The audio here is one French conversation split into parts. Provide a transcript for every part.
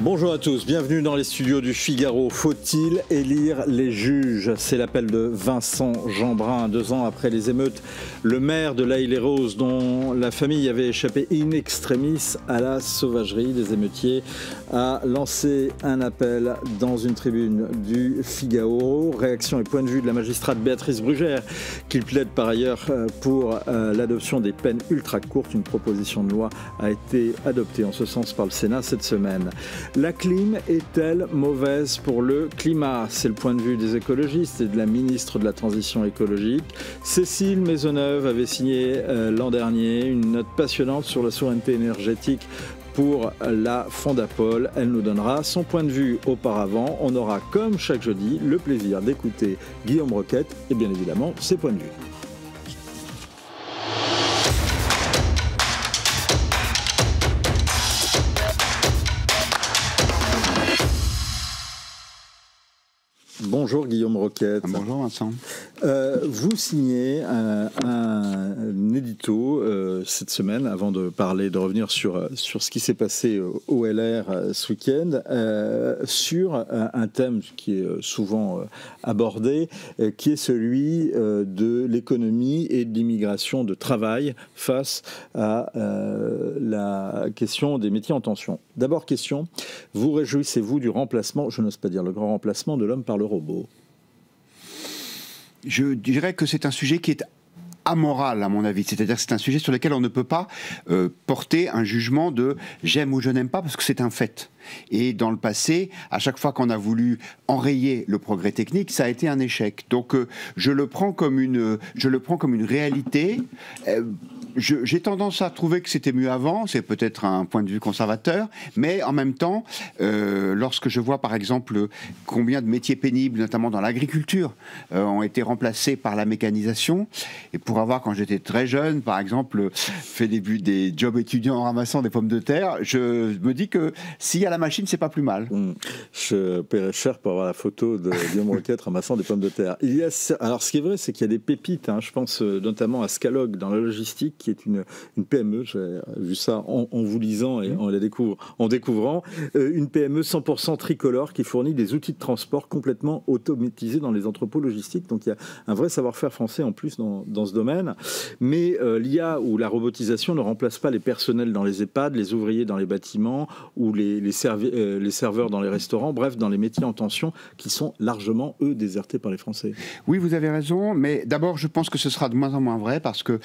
Bonjour à tous, bienvenue dans les studios du Figaro. Faut-il élire les juges? C'est l'appel de Vincent Jeanbrun. 2 ans après les émeutes, le maire de l'Haye-les-Roses, dont la famille avait échappé in extremis à la sauvagerie des émeutiers, a lancé un appel dans une tribune du Figaro. Réaction et point de vue de la magistrate Béatrice Brugère, qui plaide par ailleurs pour l'adoption des peines ultra courtes. Une proposition de loi a été adoptée en ce sens par le Sénat cette semaine. La clim est-elle mauvaise pour le climat? C'est le point de vue des écologistes et de la ministre de la Transition écologique. Cécile Maisonneuve avait signé l'an dernier une note passionnante sur la souveraineté énergétique pour la Fondapol. Elle nous donnera son point de vue auparavant. On aura, comme chaque jeudi, le plaisir d'écouter Guillaume Roquette et bien évidemment ses points de vue. Bonjour Guillaume Roquette. Bonjour Vincent. Vous signez un édito cette semaine, avant de revenir sur ce qui s'est passé au LR ce week-end, sur un thème qui est souvent abordé, qui est celui de l'économie et de l'immigration de travail face à la question des métiers en tension. D'abord question, vous réjouissez-vous du remplacement, je n'ose pas dire le grand remplacement de l'homme par le robot? Je dirais que c'est un sujet qui est amoral à mon avis, c'est-à-dire que c'est un sujet sur lequel on ne peut pas porter un jugement de j'aime ou je n'aime pas, parce que c'est un fait. Et dans le passé, à chaque fois qu'on a voulu enrayer le progrès technique, ça a été un échec. Donc je le prends comme une réalité. J'ai tendance à trouver que c'était mieux avant, c'est peut-être un point de vue conservateur, mais en même temps, lorsque je vois par exemple combien de métiers pénibles, notamment dans l'agriculture, ont été remplacés par la mécanisation, et pour avoir, quand j'étais très jeune, par exemple, fait des jobs étudiants en ramassant des pommes de terre, je me dis que s'il y a la machine, c'est pas plus mal. Je paierais cher pour avoir la photo de Guillaume Roquette ramassant des pommes de terre. Alors ce qui est vrai, c'est qu'il y a des pépites, je pense notamment à Scalog dans la logistique, qui est une PME, j'ai vu ça en vous lisant et en découvrant, une PME 100% tricolore qui fournit des outils de transport complètement automatisés dans les entrepôts logistiques. Donc il y a un vrai savoir-faire français en plus dans ce domaine. Mais l'IA ou la robotisation ne remplace pas les personnels dans les EHPAD, les ouvriers dans les bâtiments ou les serveurs dans les restaurants, bref, dans les métiers en tension qui sont largement, eux, désertés par les Français. Oui, vous avez raison, mais d'abord, je pense que ce sera de moins en moins vrai parce que,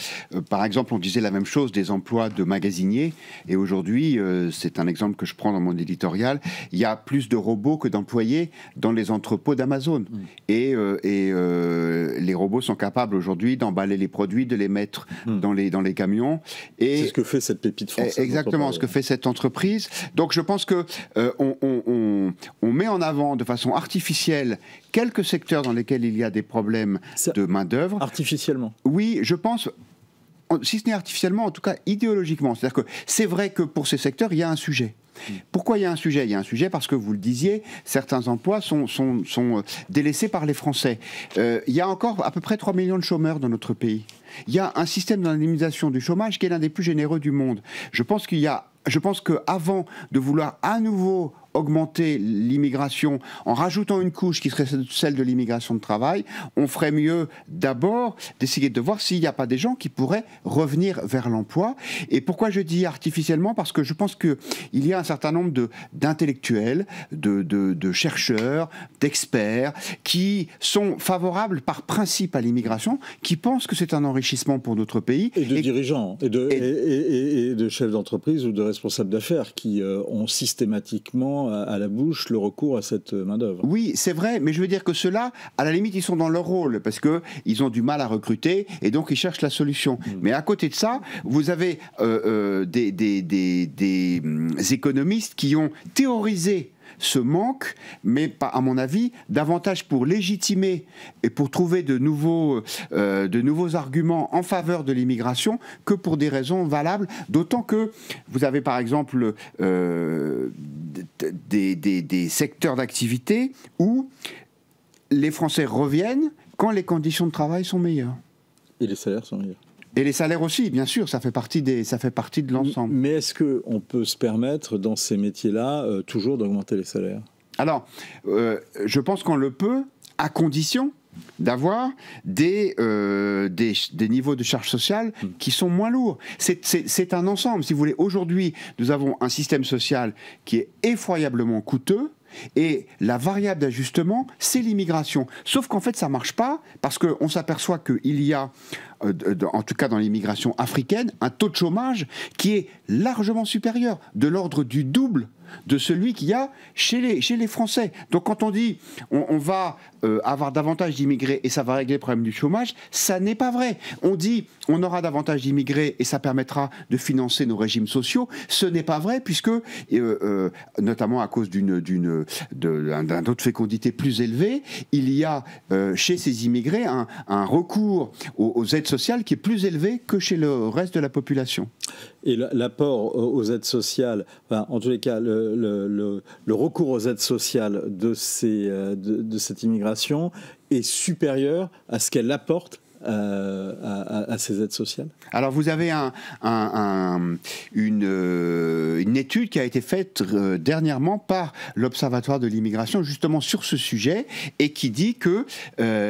par exemple, on disait la même chose des emplois de magasiniers, et aujourd'hui, c'est un exemple que je prends dans mon éditorial, il y a plus de robots que d'employés dans les entrepôts d'Amazon. Et les robots sont capables aujourd'hui d'emballer les produits, de les mettre dans les camions. Et c'est ce que fait cette pépite française. Exactement, ce que fait cette entreprise. Donc je pense que on met en avant de façon artificielle quelques secteurs dans lesquels il y a des problèmes de main-d'œuvre. Artificiellement? Oui, je pense, si ce n'est artificiellement, en tout cas idéologiquement. C'est-à-dire que c'est vrai que pour ces secteurs, il y a un sujet. Pourquoi il y a un sujet? Il y a un sujet parce que, vous le disiez, certains emplois sont délaissés par les Français. Il y a encore à peu près 3 millions de chômeurs dans notre pays. Il y a un système d'indemnisation du chômage qui est l'un des plus généreux du monde. Je pense qu'avant de vouloir à nouveau augmenter l'immigration en rajoutant une couche qui serait celle de l'immigration de travail, on ferait mieux d'abord d'essayer de voir s'il n'y a pas des gens qui pourraient revenir vers l'emploi. Et pourquoi je dis artificiellement? Parce que je pense qu'il y a un certain nombre d'intellectuels, de chercheurs, d'experts qui sont favorables par principe à l'immigration, qui pensent que c'est un enrichissement pour notre pays. Et de dirigeants, et de chefs d'entreprise ou de responsables d'affaires qui ont systématiquement à la bouche le recours à cette main-d'œuvre. Oui, c'est vrai, mais je veux dire que ceux-là, à la limite, ils sont dans leur rôle parce qu'ils ont du mal à recruter et donc ils cherchent la solution. Mais à côté de ça, vous avez des économistes qui ont théorisé ce manque, mais pas, à mon avis, davantage pour légitimer et pour trouver de nouveaux arguments en faveur de l'immigration que pour des raisons valables, d'autant que vous avez par exemple des secteurs d'activité où les Français reviennent quand les conditions de travail sont meilleures. Et les salaires sont meilleurs. Et les salaires aussi, bien sûr, ça fait partie de l'ensemble. Mais est-ce qu'on peut se permettre, dans ces métiers-là, toujours d'augmenter les salaires? Alors, je pense qu'on le peut, à condition d'avoir des niveaux de charges sociales qui sont moins lourds. C'est un ensemble. Si vous voulez, aujourd'hui, nous avons un système social qui est effroyablement coûteux. Et la variable d'ajustement, c'est l'immigration. Sauf qu'en fait, ça ne marche pas parce qu'on s'aperçoit qu'il y a, en tout cas dans l'immigration africaine, un taux de chômage qui est largement supérieur, de l'ordre du double de celui qu'il y a chez les Français. Donc quand on dit on va avoir davantage d'immigrés et ça va régler le problème du chômage, ça n'est pas vrai. On dit on aura davantage d'immigrés et ça permettra de financer nos régimes sociaux. Ce n'est pas vrai puisque, notamment à cause d'un taux de fécondité plus élevé, il y a chez ces immigrés un recours aux aides sociales qui est plus élevé que chez le reste de la population. Et l'apport aux aides sociales, enfin, en tous les cas, le recours aux aides sociales de cette immigration est supérieur à ce qu'elle apporte à ces aides sociales? Alors vous avez une étude qui a été faite dernièrement par l'Observatoire de l'immigration justement sur ce sujet et qui dit que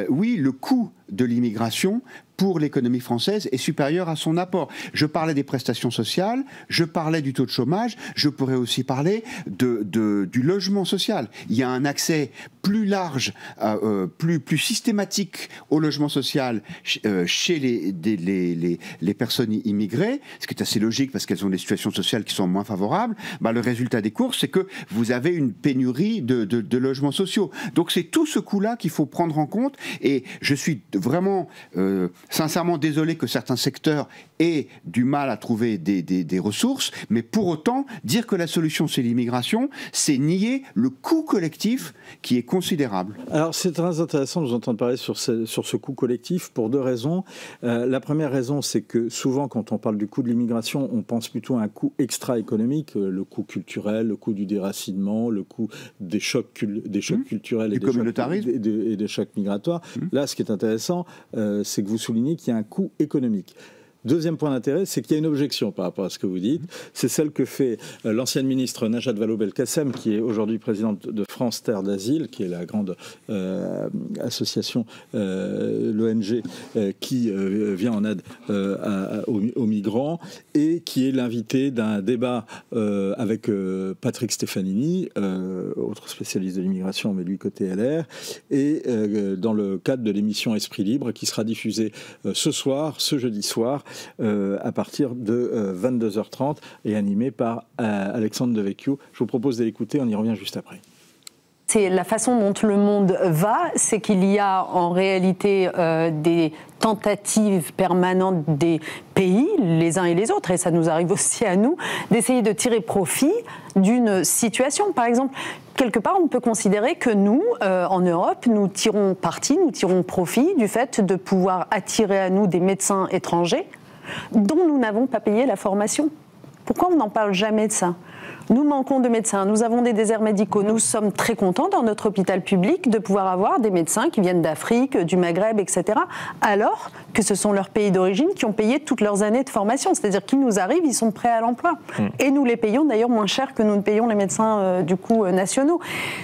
oui, le coût de l'immigration pour l'économie française est supérieur à son apport. Je parlais des prestations sociales, je parlais du taux de chômage, je pourrais aussi parler du logement social. Il y a un accès plus large, plus systématique au logement social chez les personnes immigrées, ce qui est assez logique parce qu'elles ont des situations sociales qui sont moins favorables. Le résultat des courses, c'est que vous avez une pénurie de logements sociaux. Donc c'est tout ce coût-là qu'il faut prendre en compte et je suis vraiment sincèrement désolé que certains secteurs aient du mal à trouver des ressources, mais pour autant, dire que la solution c'est l'immigration, c'est nier le coût collectif qui est considérable. Alors c'est très intéressant de vous entendre parler sur ce coût collectif pour deux raisons. La première raison, c'est que souvent quand on parle du coût de l'immigration, on pense plutôt à un coût extra-économique, le coût culturel, le coût du déracinement, le coût des chocs culturels et des chocs migratoires. Là, ce qui est intéressant, c'est que vous soulignez qu'il y a un coût économique. Deuxième point d'intérêt, c'est qu'il y a une objection par rapport à ce que vous dites. C'est celle que fait l'ancienne ministre Najat Vallaud-Belkacem, qui est aujourd'hui présidente de France Terre d'Asile, qui est la grande association, l'ONG, qui vient en aide aux migrants, et qui est l'invitée d'un débat avec Patrick Stefanini, autre spécialiste de l'immigration, mais lui côté LR, et dans le cadre de l'émission Esprit Libre, qui sera diffusée ce jeudi soir, à partir de 22h30 et animé par Alexandre Devecchio. Je vous propose de l'écouter, on y revient juste après. C'est la façon dont le monde va, c'est qu'il y a en réalité des tentatives permanentes des pays, les uns et les autres, et ça nous arrive aussi à nous, d'essayer de tirer profit d'une situation. Par exemple, quelque part, on peut considérer que nous, en Europe, nous tirons profit du fait de pouvoir attirer à nous des médecins étrangers dont nous n'avons pas payé la formation. Pourquoi on n'en parle jamais de ça ? Nous manquons de médecins, nous avons des déserts médicaux. Nous sommes très contents dans notre hôpital public de pouvoir avoir des médecins qui viennent d'Afrique, du Maghreb, etc. Alors que ce sont leurs pays d'origine qui ont payé toutes leurs années de formation. C'est-à-dire qu'ils nous arrivent, ils sont prêts à l'emploi. Et nous les payons d'ailleurs moins cher que nous ne payons les médecins nationaux.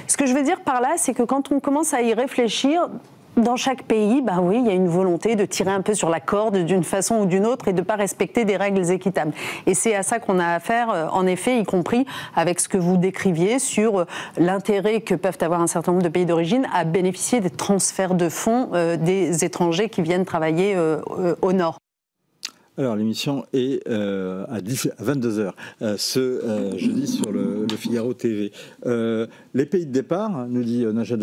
Ce que je veux dire par là, c'est que quand on commence à y réfléchir, dans chaque pays, oui, il y a une volonté de tirer un peu sur la corde d'une façon ou d'une autre et de ne pas respecter des règles équitables. Et c'est à ça qu'on a affaire, en effet, y compris avec ce que vous décriviez sur l'intérêt que peuvent avoir un certain nombre de pays d'origine à bénéficier des transferts de fonds des étrangers qui viennent travailler au Nord. Alors l'émission est à 22h ce jeudi sur le Figaro TV. Les pays de départ, nous dit Najat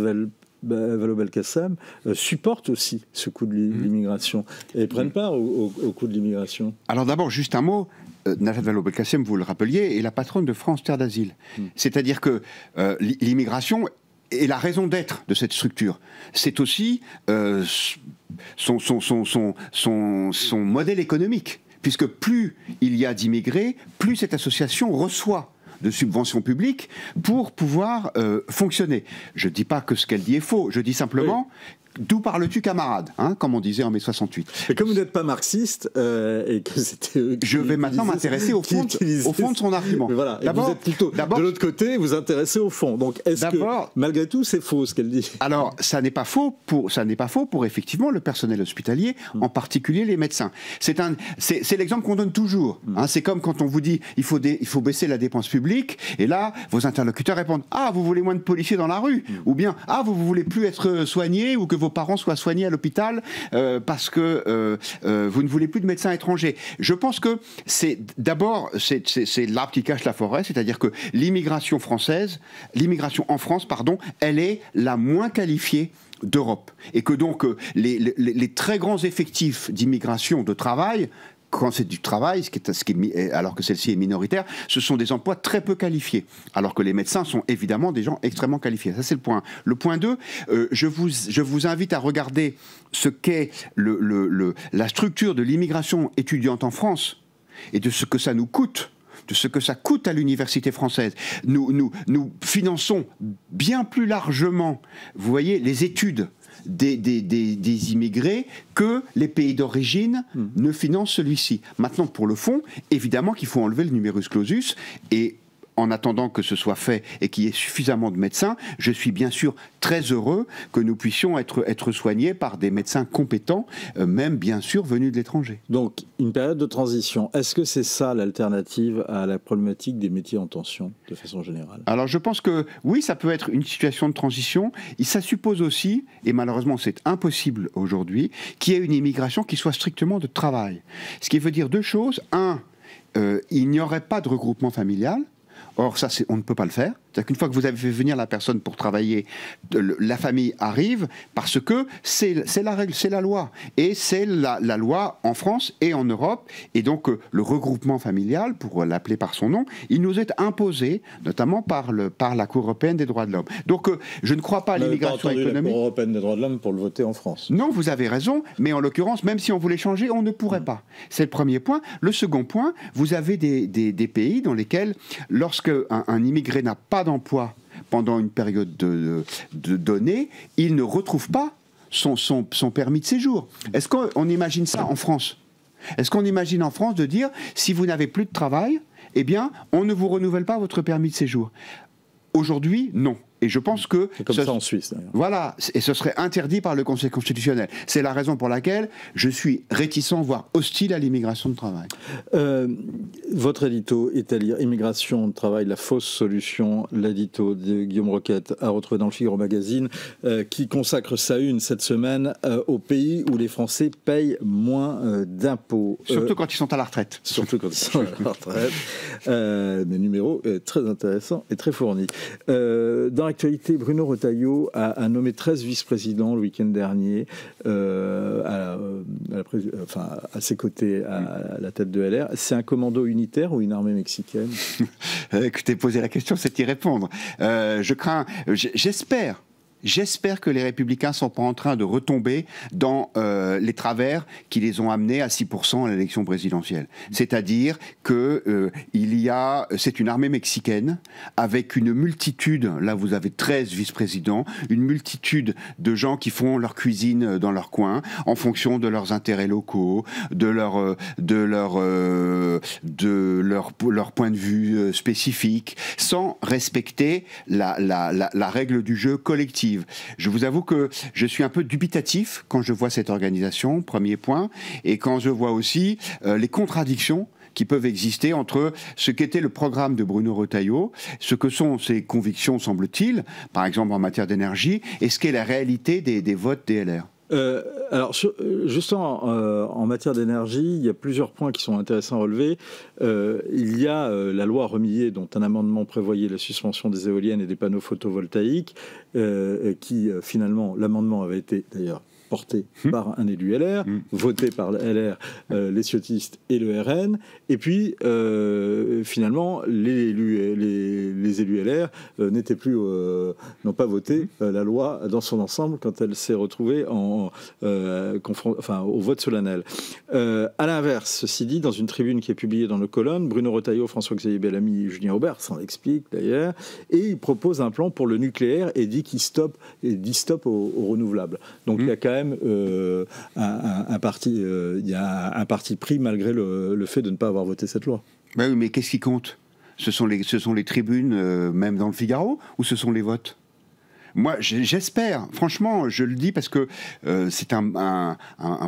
Vallaud-Belkacem, supportent aussi ce coût de l'immigration et prennent part au coût de l'immigration. Alors d'abord, juste un mot. Najat Vallaud-Belkacem, vous le rappeliez, est la patronne de France Terre d'Asile. C'est-à-dire que l'immigration est la raison d'être de cette structure. C'est aussi son modèle économique, puisque plus il y a d'immigrés, plus cette association reçoit de subventions publiques pour pouvoir fonctionner. Je ne dis pas que ce qu'elle dit est faux, je dis simplement d'où parles-tu, camarade, hein, comme on disait en mai 68. Et comme vous n'êtes pas marxiste, et que c'était... Je vais maintenant m'intéresser au fond de son argument. Mais voilà, et vous êtes plutôt de l'autre côté, vous intéressez au fond. Donc, est-ce que, malgré tout, c'est faux ce qu'elle dit? Alors, ça n'est pas faux pour effectivement le personnel hospitalier, en particulier les médecins. C'est l'exemple qu'on donne toujours. Hein, c'est comme quand on vous dit il faut baisser la dépense publique, et là, vos interlocuteurs répondent « Ah, vous voulez moins de policiers dans la rue ?» ou bien « Ah, vous voulez plus être soigné ou que vos parents soient soignés à l'hôpital parce que vous ne voulez plus de médecins étrangers. » Je pense que c'est d'abord l'arbre qui cache la forêt, c'est-à-dire que l'immigration en France, elle est la moins qualifiée d'Europe. Et que donc les très grands effectifs d'immigration de travail, quand c'est du travail, alors que celle-ci est minoritaire, ce sont des emplois très peu qualifiés. Alors que les médecins sont évidemment des gens extrêmement qualifiés. Ça, c'est le point 1. Le point 2, je vous invite à regarder ce qu'est la structure de l'immigration étudiante en France et de ce que ça nous coûte. De ce que ça coûte à l'université française. Nous finançons bien plus largement, vous voyez, les études des immigrés que les pays d'origine ne financent celui-ci. Maintenant, pour le fond, évidemment qu'il faut enlever le numerus clausus, et en attendant que ce soit fait et qu'il y ait suffisamment de médecins, je suis bien sûr très heureux que nous puissions être soignés par des médecins compétents, même bien sûr venus de l'étranger. Donc, une période de transition, est-ce que c'est ça l'alternative à la problématique des métiers en tension, de façon générale? Alors je pense que oui, ça peut être une situation de transition, et ça suppose aussi, et malheureusement c'est impossible aujourd'hui, qu'il y ait une immigration qui soit strictement de travail. Ce qui veut dire deux choses. Un, il n'y aurait pas de regroupement familial. Or, ça, on ne peut pas le faire. C'est-à-dire qu'une fois que vous avez fait venir la personne pour travailler, la famille arrive parce que c'est la règle, c'est la loi. Et c'est la loi en France et en Europe. Et donc, le regroupement familial, pour l'appeler par son nom, il nous est imposé, notamment par la Cour européenne des droits de l'homme. Donc, je ne crois pas à l'immigration économique. La Cour européenne des droits de l'homme pour le voter en France. Non, vous avez raison. Mais en l'occurrence, même si on voulait changer, on ne pourrait pas. C'est le premier point. Le second point, vous avez des pays dans lesquels, lorsque un immigré n'a pas d'emploi pendant une période donnée, il ne retrouve pas son permis de séjour. Est-ce qu'on imagine ça en France? Est-ce qu'on imagine en France de dire, si vous n'avez plus de travail, eh bien, on ne vous renouvelle pas votre permis de séjour? Aujourd'hui, non. Et je pense que... C'est comme ça en Suisse, d'ailleurs. Voilà, et ce serait interdit par le Conseil constitutionnel. C'est la raison pour laquelle je suis réticent, voire hostile à l'immigration de travail. Votre édito est à lire, Immigration de travail, la fausse solution, l'édito de Guillaume Roquette, à retrouver dans le Figaro Magazine, qui consacre sa une cette semaine aux pays où les Français payent moins d'impôts. Surtout quand ils sont à la retraite. Surtout quand ils sont à la retraite. Des numéros très intéressants et très fournis. Dans l'actualité, Bruno Retailleau a nommé 13 vice-présidents le week-end dernier à ses côtés à la tête de LR. C'est un commando unitaire ou une armée mexicaine? Écoutez, poser la question, c'est y répondre. J'espère que les Républicains ne sont pas en train de retomber dans les travers qui les ont amenés à 6% à l'élection présidentielle. C'est-à-dire que c'est une armée mexicaine avec une multitude, là vous avez 13 vice-présidents, une multitude de gens qui font leur cuisine dans leur coin en fonction de leurs intérêts locaux, de leur point de vue spécifique, sans respecter la règle du jeu collective. Je vous avoue que je suis un peu dubitatif quand je vois cette organisation, premier point, et quand je vois aussi les contradictions qui peuvent exister entre ce qu'était le programme de Bruno Retailleau, ce que sont ses convictions, semble-t-il, par exemple en matière d'énergie, et ce qu'est la réalité des votes des LR. Alors, justement, en matière d'énergie, il y a plusieurs points qui sont intéressants à relever. Il y a la loi Remillet, dont un amendement prévoyait la suspension des éoliennes et des panneaux photovoltaïques, qui, finalement, l'amendement avait été, d'ailleurs, porté par un élu LR, voté par LR, les ciotistes et le RN, et puis finalement les élus LR n'ont pas voté la loi dans son ensemble quand elle s'est retrouvée au vote solennel. À l'inverse, ceci dit, dans une tribune qui est publiée dans nos colonnes, Bruno Retailleau, François-Xavier Bellamy, Julien Aubert s'en explique d'ailleurs, et il propose un plan pour le nucléaire et dit stop aux renouvelables. Donc il y a quand même un parti pris malgré le fait de ne pas avoir voté cette loi. Ben oui, mais qu'est-ce qui compte ? Ce sont les tribunes, même dans le Figaro, ou ce sont les votes ? Moi, j'espère, franchement, je le dis parce que c'est un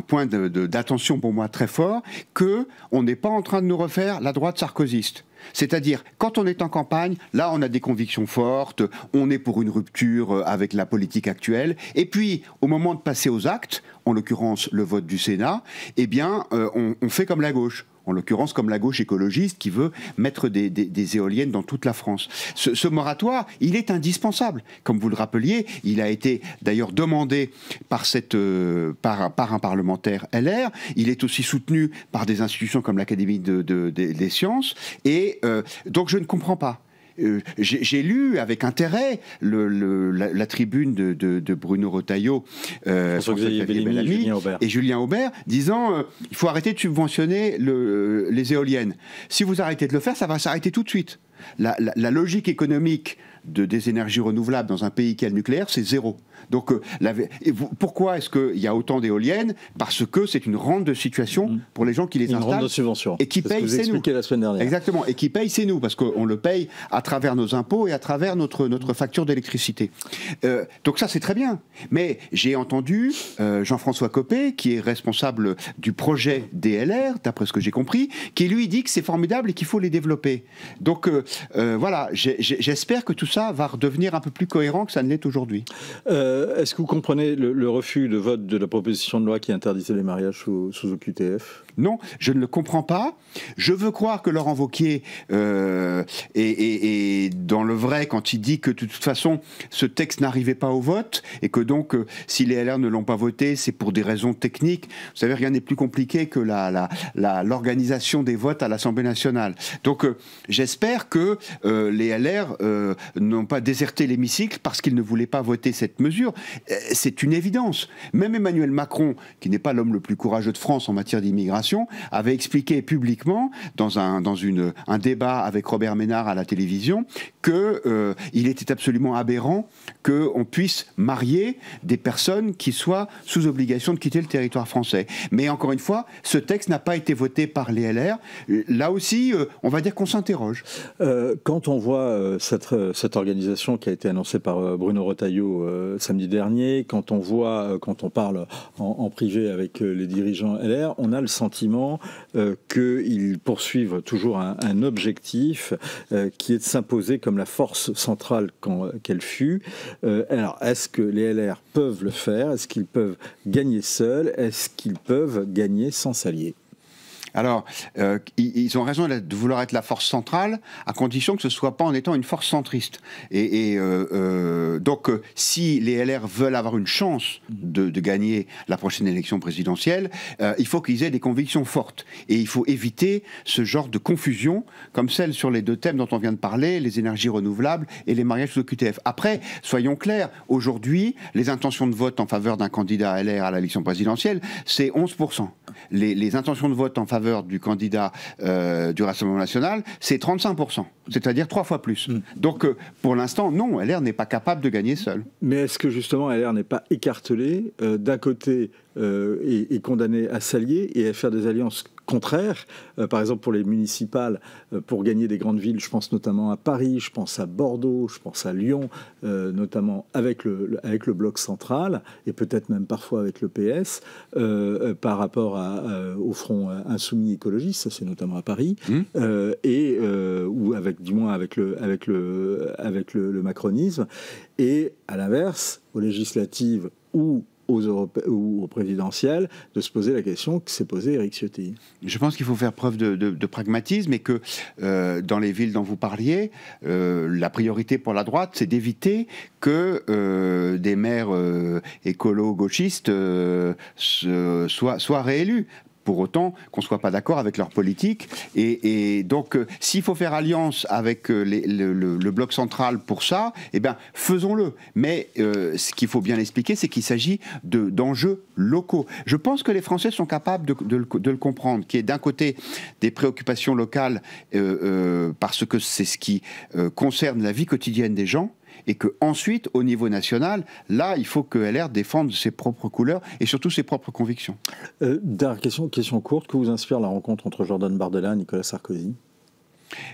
point d'attention pour moi très fort, qu'on n'est pas en train de nous refaire la droite sarkozyste. C'est-à-dire, quand on est en campagne, là, on a des convictions fortes, on est pour une rupture avec la politique actuelle, et puis, au moment de passer aux actes, en l'occurrence le vote du Sénat, eh bien, on fait comme la gauche. En l'occurrence comme la gauche écologiste qui veut mettre des éoliennes dans toute la France. Ce moratoire, il est indispensable. Comme vous le rappeliez, il a été d'ailleurs demandé par un parlementaire LR. Il est aussi soutenu par des institutions comme l'Académie des sciences. Et donc je ne comprends pas. J'ai lu avec intérêt la tribune de Bruno Retailleau, François-Xavier Bellamy et Julien Aubert disant il faut arrêter de subventionner les éoliennes. Si vous arrêtez de le faire, ça va s'arrêter tout de suite. La logique économique des énergies renouvelables dans un pays qui a le nucléaire, c'est zéro. Donc, pourquoi est-ce qu'il y a autant d'éoliennes ? Parce que c'est une rente de situation pour les gens qui les installent. Une rente de subvention. Et qui payent, c'est nous. La semaine dernière. Exactement. Et qui payent, c'est nous. Parce qu'on le paye à travers nos impôts et à travers notre facture d'électricité. Donc ça, c'est très bien. Mais j'ai entendu Jean-François Copé, qui est responsable du projet DLR, d'après ce que j'ai compris, qui lui dit que c'est formidable et qu'il faut les développer. Donc, voilà, j'espère que tout ça va redevenir un peu plus cohérent que ça ne l'est aujourd'hui. Est-ce que vous comprenez le refus de vote de la proposition de loi qui interdisait les mariages sous OQTF ? Non, je ne le comprends pas. Je veux croire que Laurent Wauquiez est dans le vrai quand il dit que de toute façon, ce texte n'arrivait pas au vote et que donc, si les LR ne l'ont pas voté, c'est pour des raisons techniques. Vous savez, rien n'est plus compliqué que l'organisation des votes à l'Assemblée nationale. Donc, j'espère que les LR n'ont pas déserté l'hémicycle parce qu'ils ne voulaient pas voter cette mesure. C'est une évidence. Même Emmanuel Macron, qui n'est pas l'homme le plus courageux de France en matière d'immigration, avait expliqué publiquement dans un débat avec Robert Ménard à la télévision qu'il était absolument aberrant qu'on puisse marier des personnes qui soient sous obligation de quitter le territoire français. Mais encore une fois, ce texte n'a pas été voté par les LR. Là aussi, on va dire qu'on s'interroge. Quand on voit cette organisation qui a été annoncée par Bruno Retailleau samedi dernier, quand on parle en privé avec les dirigeants LR, on a le sentiment qu'ils poursuivent toujours un objectif qui est de s'imposer comme la force centrale qu'elle fut. Alors, est-ce que les LR peuvent le faire ? Est-ce qu'ils peuvent gagner seuls ? Est-ce qu'ils peuvent gagner sans s'allier ? Alors, ils ont raison de vouloir être la force centrale, à condition que ce ne soit pas en étant une force centriste. Donc, si les LR veulent avoir une chance de gagner la prochaine élection présidentielle, il faut qu'ils aient des convictions fortes. Et il faut éviter ce genre de confusion, comme celle sur les deux thèmes dont on vient de parler, les énergies renouvelables et les mariages sous OQTF. Après, soyons clairs, aujourd'hui, les intentions de vote en faveur d'un candidat LR à l'élection présidentielle, c'est 11%. Les intentions de vote en faveur du candidat du Rassemblement national, c'est 35%, c'est-à-dire 3 fois plus. Donc, pour l'instant, non, LR n'est pas capable de gagner seul. Mais est-ce que justement LR n'est pas écartelé d'un côté est condamné à s'allier et à faire des alliances contraires, par exemple pour les municipales, pour gagner des grandes villes, je pense notamment à Paris, je pense à Bordeaux, je pense à Lyon, notamment avec le bloc central, et peut-être même parfois avec le PS, par rapport au front insoumis écologiste, ça c'est notamment à Paris, ou avec le macronisme, et à l'inverse, aux législatives où ou aux présidentielles, de se poser la question que s'est posée Éric Ciotti? Je pense qu'il faut faire preuve de pragmatisme et que dans les villes dont vous parliez, la priorité pour la droite, c'est d'éviter que des maires écolo-gauchistes soient réélus. Pour autant qu'on ne soit pas d'accord avec leur politique. Et donc, s'il faut faire alliance avec le bloc central pour ça, eh bien, faisons-le. Mais ce qu'il faut bien expliquer, c'est qu'il s'agit d'enjeux locaux. Je pense que les Français sont capables de le comprendre, qu'il y ait d'un côté des préoccupations locales, parce que c'est ce qui concerne la vie quotidienne des gens, et qu'ensuite, au niveau national, là, il faut que LR défende ses propres couleurs et surtout ses propres convictions. Dernière question courte, que vous inspire la rencontre entre Jordan Bardella et Nicolas Sarkozy?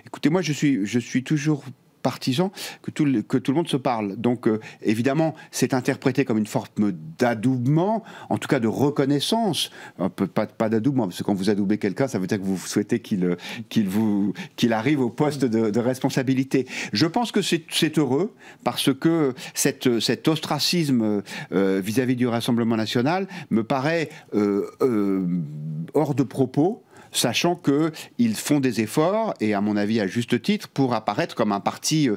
Écoutez, moi, je suis toujours partisan que tout le monde se parle. Donc, évidemment, c'est interprété comme une forme d'adoubement, en tout cas de reconnaissance. Pas d'adoubement, parce que quand vous adoubez quelqu'un, ça veut dire que vous souhaitez qu'il arrive au poste de responsabilité. Je pense que c'est heureux, parce que cet ostracisme vis-à-vis du Rassemblement national me paraît hors de propos, sachant qu'ils font des efforts, et à mon avis à juste titre, pour apparaître comme un parti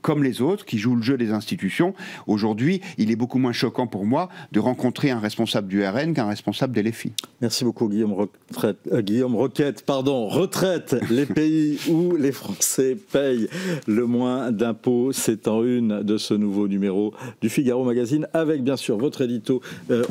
comme les autres, qui joue le jeu des institutions. Aujourd'hui, il est beaucoup moins choquant pour moi de rencontrer un responsable du RN qu'un responsable des LFI. Merci beaucoup Guillaume Roquette. Retraite, les pays où les Français payent le moins d'impôts. C'est en une de ce nouveau numéro du Figaro Magazine, avec bien sûr votre édito,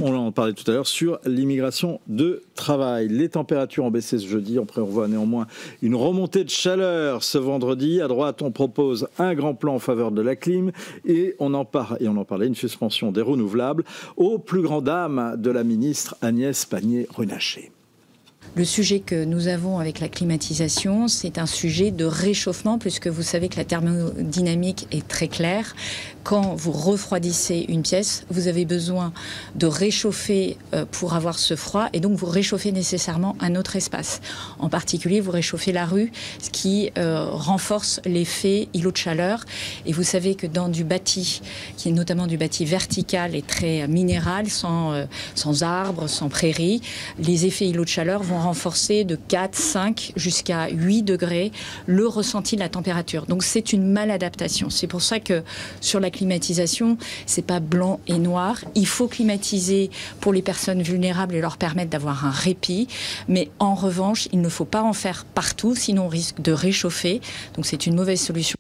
on en parlait tout à l'heure, sur l'immigration de travail. Les températures ont baissé ce jeudi, on prévoit néanmoins une remontée de chaleur ce vendredi. À droite, on propose un grand plan en faveur de la clim et on en parlait, une suspension des renouvelables aux plus grandes dames de la ministre Agnès Pannier-Runacher. Le sujet que nous avons avec la climatisation, c'est un sujet de réchauffement, puisque vous savez que la thermodynamique est très claire. Quand vous refroidissez une pièce, vous avez besoin de réchauffer pour avoir ce froid, et donc vous réchauffez nécessairement un autre espace. En particulier, vous réchauffez la rue, ce qui renforce l'effet îlot de chaleur. Et vous savez que dans du bâti, qui est notamment du bâti vertical et très minéral, sans arbres, sans prairies, les effets îlot de chaleur vont renforcer de 4, 5 jusqu'à 8 degrés le ressenti de la température. Donc c'est une maladaptation. C'est pour ça que sur la climatisation, c'est pas blanc et noir. Il faut climatiser pour les personnes vulnérables et leur permettre d'avoir un répit. Mais en revanche, il ne faut pas en faire partout, sinon on risque de réchauffer. Donc c'est une mauvaise solution.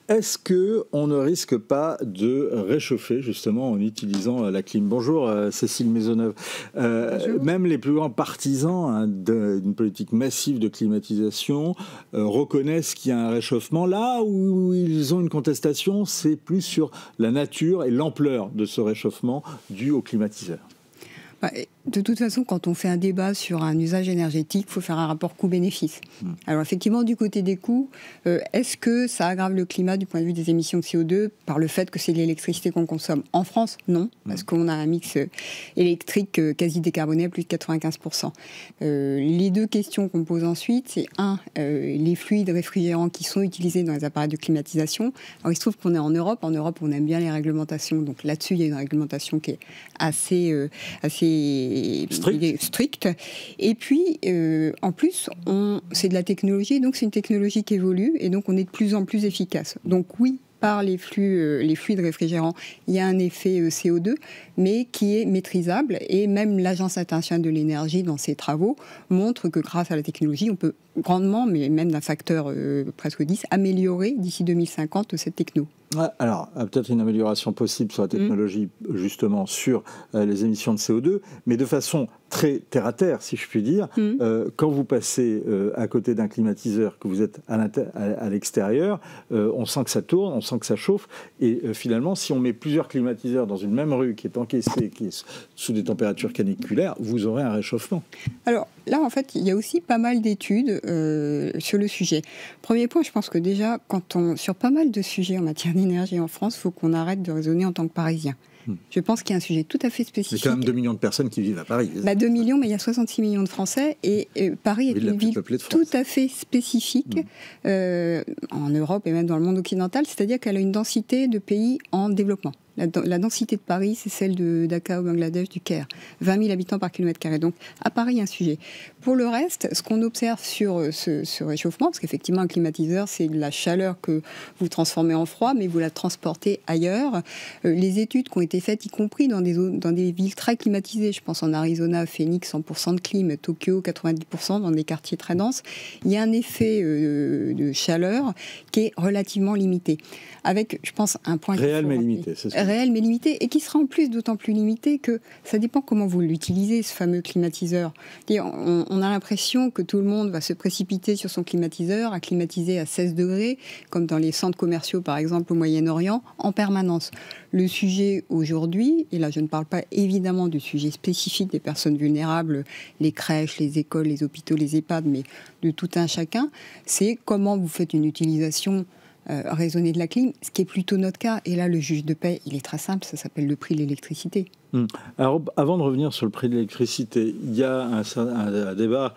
Est-ce qu'on ne risque pas de réchauffer justement en utilisant la clim? Bonjour Cécile Maisonneuve. Même les plus grands partisans d'une politique massive de climatisation reconnaissent qu'il y a un réchauffement. Là où ils ont une contestation, c'est plus sur la nature et l'ampleur de ce réchauffement dû aux climatiseurs. De toute façon, quand on fait un débat sur un usage énergétique, il faut faire un rapport coût-bénéfice. Alors effectivement, du côté des coûts, est-ce que ça aggrave le climat du point de vue des émissions de CO2 par le fait que c'est de l'électricité qu'on consomme? En France, non, parce qu'on a un mix électrique quasi décarboné à plus de 95%. Les deux questions qu'on pose ensuite, c'est les fluides réfrigérants qui sont utilisés dans les appareils de climatisation. Alors il se trouve qu'on est en Europe. En Europe, on aime bien les réglementations. Donc là-dessus, il y a une réglementation qui est assez strict. Et puis, en plus, c'est de la technologie, donc c'est une technologie qui évolue, et donc on est de plus en plus efficace. Donc oui, par les fluides réfrigérants, il y a un effet CO2, mais qui est maîtrisable. Et même l'Agence internationale de l'énergie, dans ses travaux, montre que grâce à la technologie, on peut grandement, mais même d'un facteur presque 10, améliorer d'ici 2050 cette techno. Alors, peut-être une amélioration possible sur la technologie, justement, sur les émissions de CO2, mais de façon très terre-à-terre, si je puis dire. Quand vous passez à côté d'un climatiseur, que vous êtes à l'extérieur, on sent que ça tourne, on sent que ça chauffe, et finalement, si on met plusieurs climatiseurs dans une même rue qui est encaissée, qui est sous des températures caniculaires, vous aurez un réchauffement. Alors, là, en fait, il y a aussi pas mal d'études sur le sujet. Premier point, je pense que déjà, sur pas mal de sujets en matière d'énergie en France, il faut qu'on arrête de raisonner en tant que Parisien. Je pense qu'il y a un sujet tout à fait spécifique. Il y a quand même 2 millions de personnes qui vivent à Paris. 2 millions, mais il y a 66 millions de Français. Et Paris est une ville tout à fait spécifique en Europe et même dans le monde occidental. C'est-à-dire qu'elle a une densité de pays en développement. La densité de Paris, c'est celle de Dhaka au Bangladesh, du Caire. 20 000 habitants par kilomètre carré. Donc, à Paris, il y a un sujet. Pour le reste, ce qu'on observe sur ce réchauffement, parce qu'effectivement, un climatiseur, c'est de la chaleur que vous transformez en froid, mais vous la transportez ailleurs. Les études qui ont été faites, y compris dans des villes très climatisées, je pense en Arizona, Phoenix, 100% de clim, Tokyo, 90% dans des quartiers très denses, il y a un effet de chaleur qui est relativement limité. Avec, je pense, un point réel mais limité, c'est ça. Réel mais limité, et qui sera en plus d'autant plus limité que ça dépend comment vous l'utilisez, ce fameux climatiseur. On a l'impression que tout le monde va se précipiter sur son climatiseur, à climatiser à 16 degrés, comme dans les centres commerciaux, par exemple, au Moyen-Orient, en permanence. Le sujet aujourd'hui, et là je ne parle pas évidemment du sujet spécifique des personnes vulnérables, les crèches, les écoles, les hôpitaux, les EHPAD, mais de tout un chacun, c'est comment vous faites une utilisation raisonnée de la clim, ce qui est plutôt notre cas. Et là, le juge de paix, il est très simple, ça s'appelle le prix de l'électricité. Alors, avant de revenir sur le prix de l'électricité, il y a un débat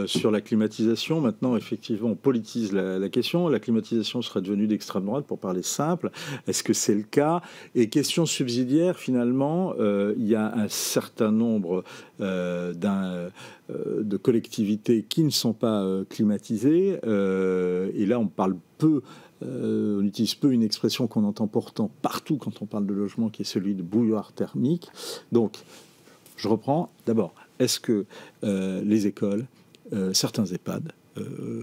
sur la climatisation. Maintenant, effectivement, on politise la question. La climatisation serait devenue d'extrême droite, pour parler simple. Est-ce que c'est le cas? Et question subsidiaire, finalement, il y a un certain nombre de collectivités qui ne sont pas climatisées. Et là, on parle peu. On utilise peu une expression qu'on entend pourtant partout quand on parle de logement, qui est celui de bouilloire thermique. Donc, je reprends. D'abord, est-ce que les écoles, certains EHPAD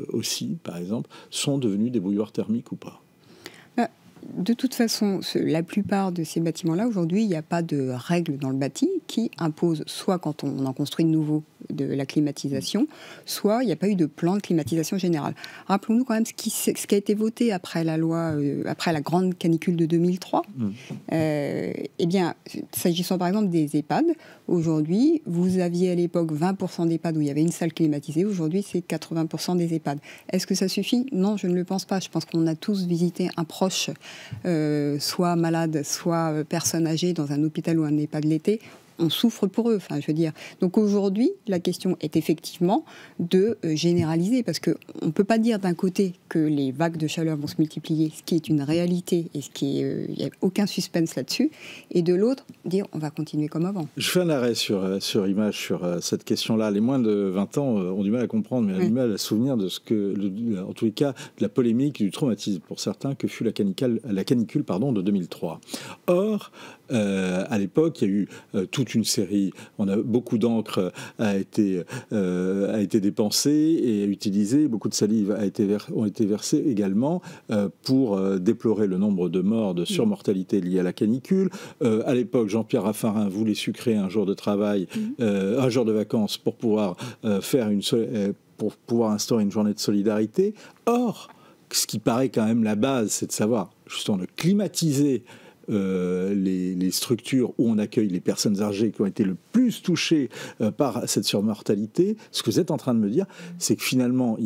aussi, par exemple, sont devenus des bouilloires thermiques ou pas? De toute façon, la plupart de ces bâtiments-là, aujourd'hui, il n'y a pas de règle dans le bâti qui impose, soit quand on en construit de nouveau, de la climatisation, soit il n'y a pas eu de plan de climatisation générale. Rappelons-nous quand même ce qui a été voté après la loi, après la grande canicule de 2003. Eh bien, s'agissant par exemple des EHPAD, aujourd'hui, vous aviez à l'époque 20% d'EHPAD où il y avait une salle climatisée. Aujourd'hui, c'est 80% des EHPAD. Est-ce que ça suffit? Non, je ne le pense pas. Je pense qu'on a tous visité un proche, soit malade, soit personne âgée dans un hôpital ou un EHPAD l'été. On souffre pour eux, enfin, je veux dire. Donc aujourd'hui, la question est effectivement de généraliser, parce qu'on ne peut pas dire d'un côté que les vagues de chaleur vont se multiplier, ce qui est une réalité, et il n'y a aucun suspense là-dessus, et de l'autre, dire on va continuer comme avant. Je fais un arrêt sur image sur cette question-là. Les moins de 20 ans ont du mal à comprendre, mais ont du mal à se souvenir de ce que, en tous les cas, de la polémique, du traumatisme pour certains, que fut la canicule de 2003. Or, à l'époque, il y a eu toute une série, beaucoup d'encre a été dépensée et utilisée, beaucoup de salive ont été versées également pour déplorer le nombre de morts, de surmortalité liée à la canicule. À l'époque, Jean-Pierre Raffarin voulait sucrer un jour de travail, un jour de vacances pour pouvoir pour pouvoir instaurer une journée de solidarité. Or, ce qui paraît quand même la base, c'est de savoir justement de climatiser les structures où on accueille les personnes âgées qui ont été le plus touchées par cette surmortalité. Ce que vous êtes en train de me dire, c'est que finalement,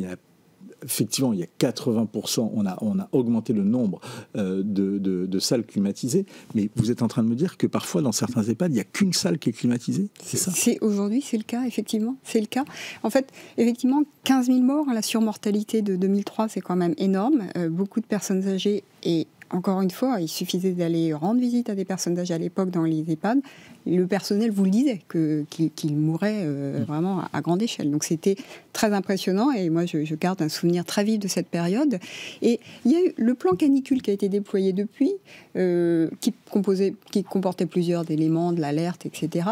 effectivement, il y a 80%, on a augmenté le nombre de salles climatisées, mais vous êtes en train de me dire que parfois, dans certains EHPAD, il n'y a qu'une salle qui est climatisée, c'est ça? Aujourd'hui, c'est le cas, effectivement, c'est le cas. En fait, effectivement, 15 000 morts, la surmortalité de 2003, c'est quand même énorme. Beaucoup de personnes âgées, et encore une fois, il suffisait d'aller rendre visite à des personnes âgées à l'époque dans les EHPAD. Le personnel vous le disait, qu'ils mouraient vraiment à grande échelle. Donc c'était très impressionnant, et moi je garde un souvenir très vif de cette période. Et il y a eu le plan canicule qui a été déployé depuis, qui comportait plusieurs éléments, de l'alerte, etc.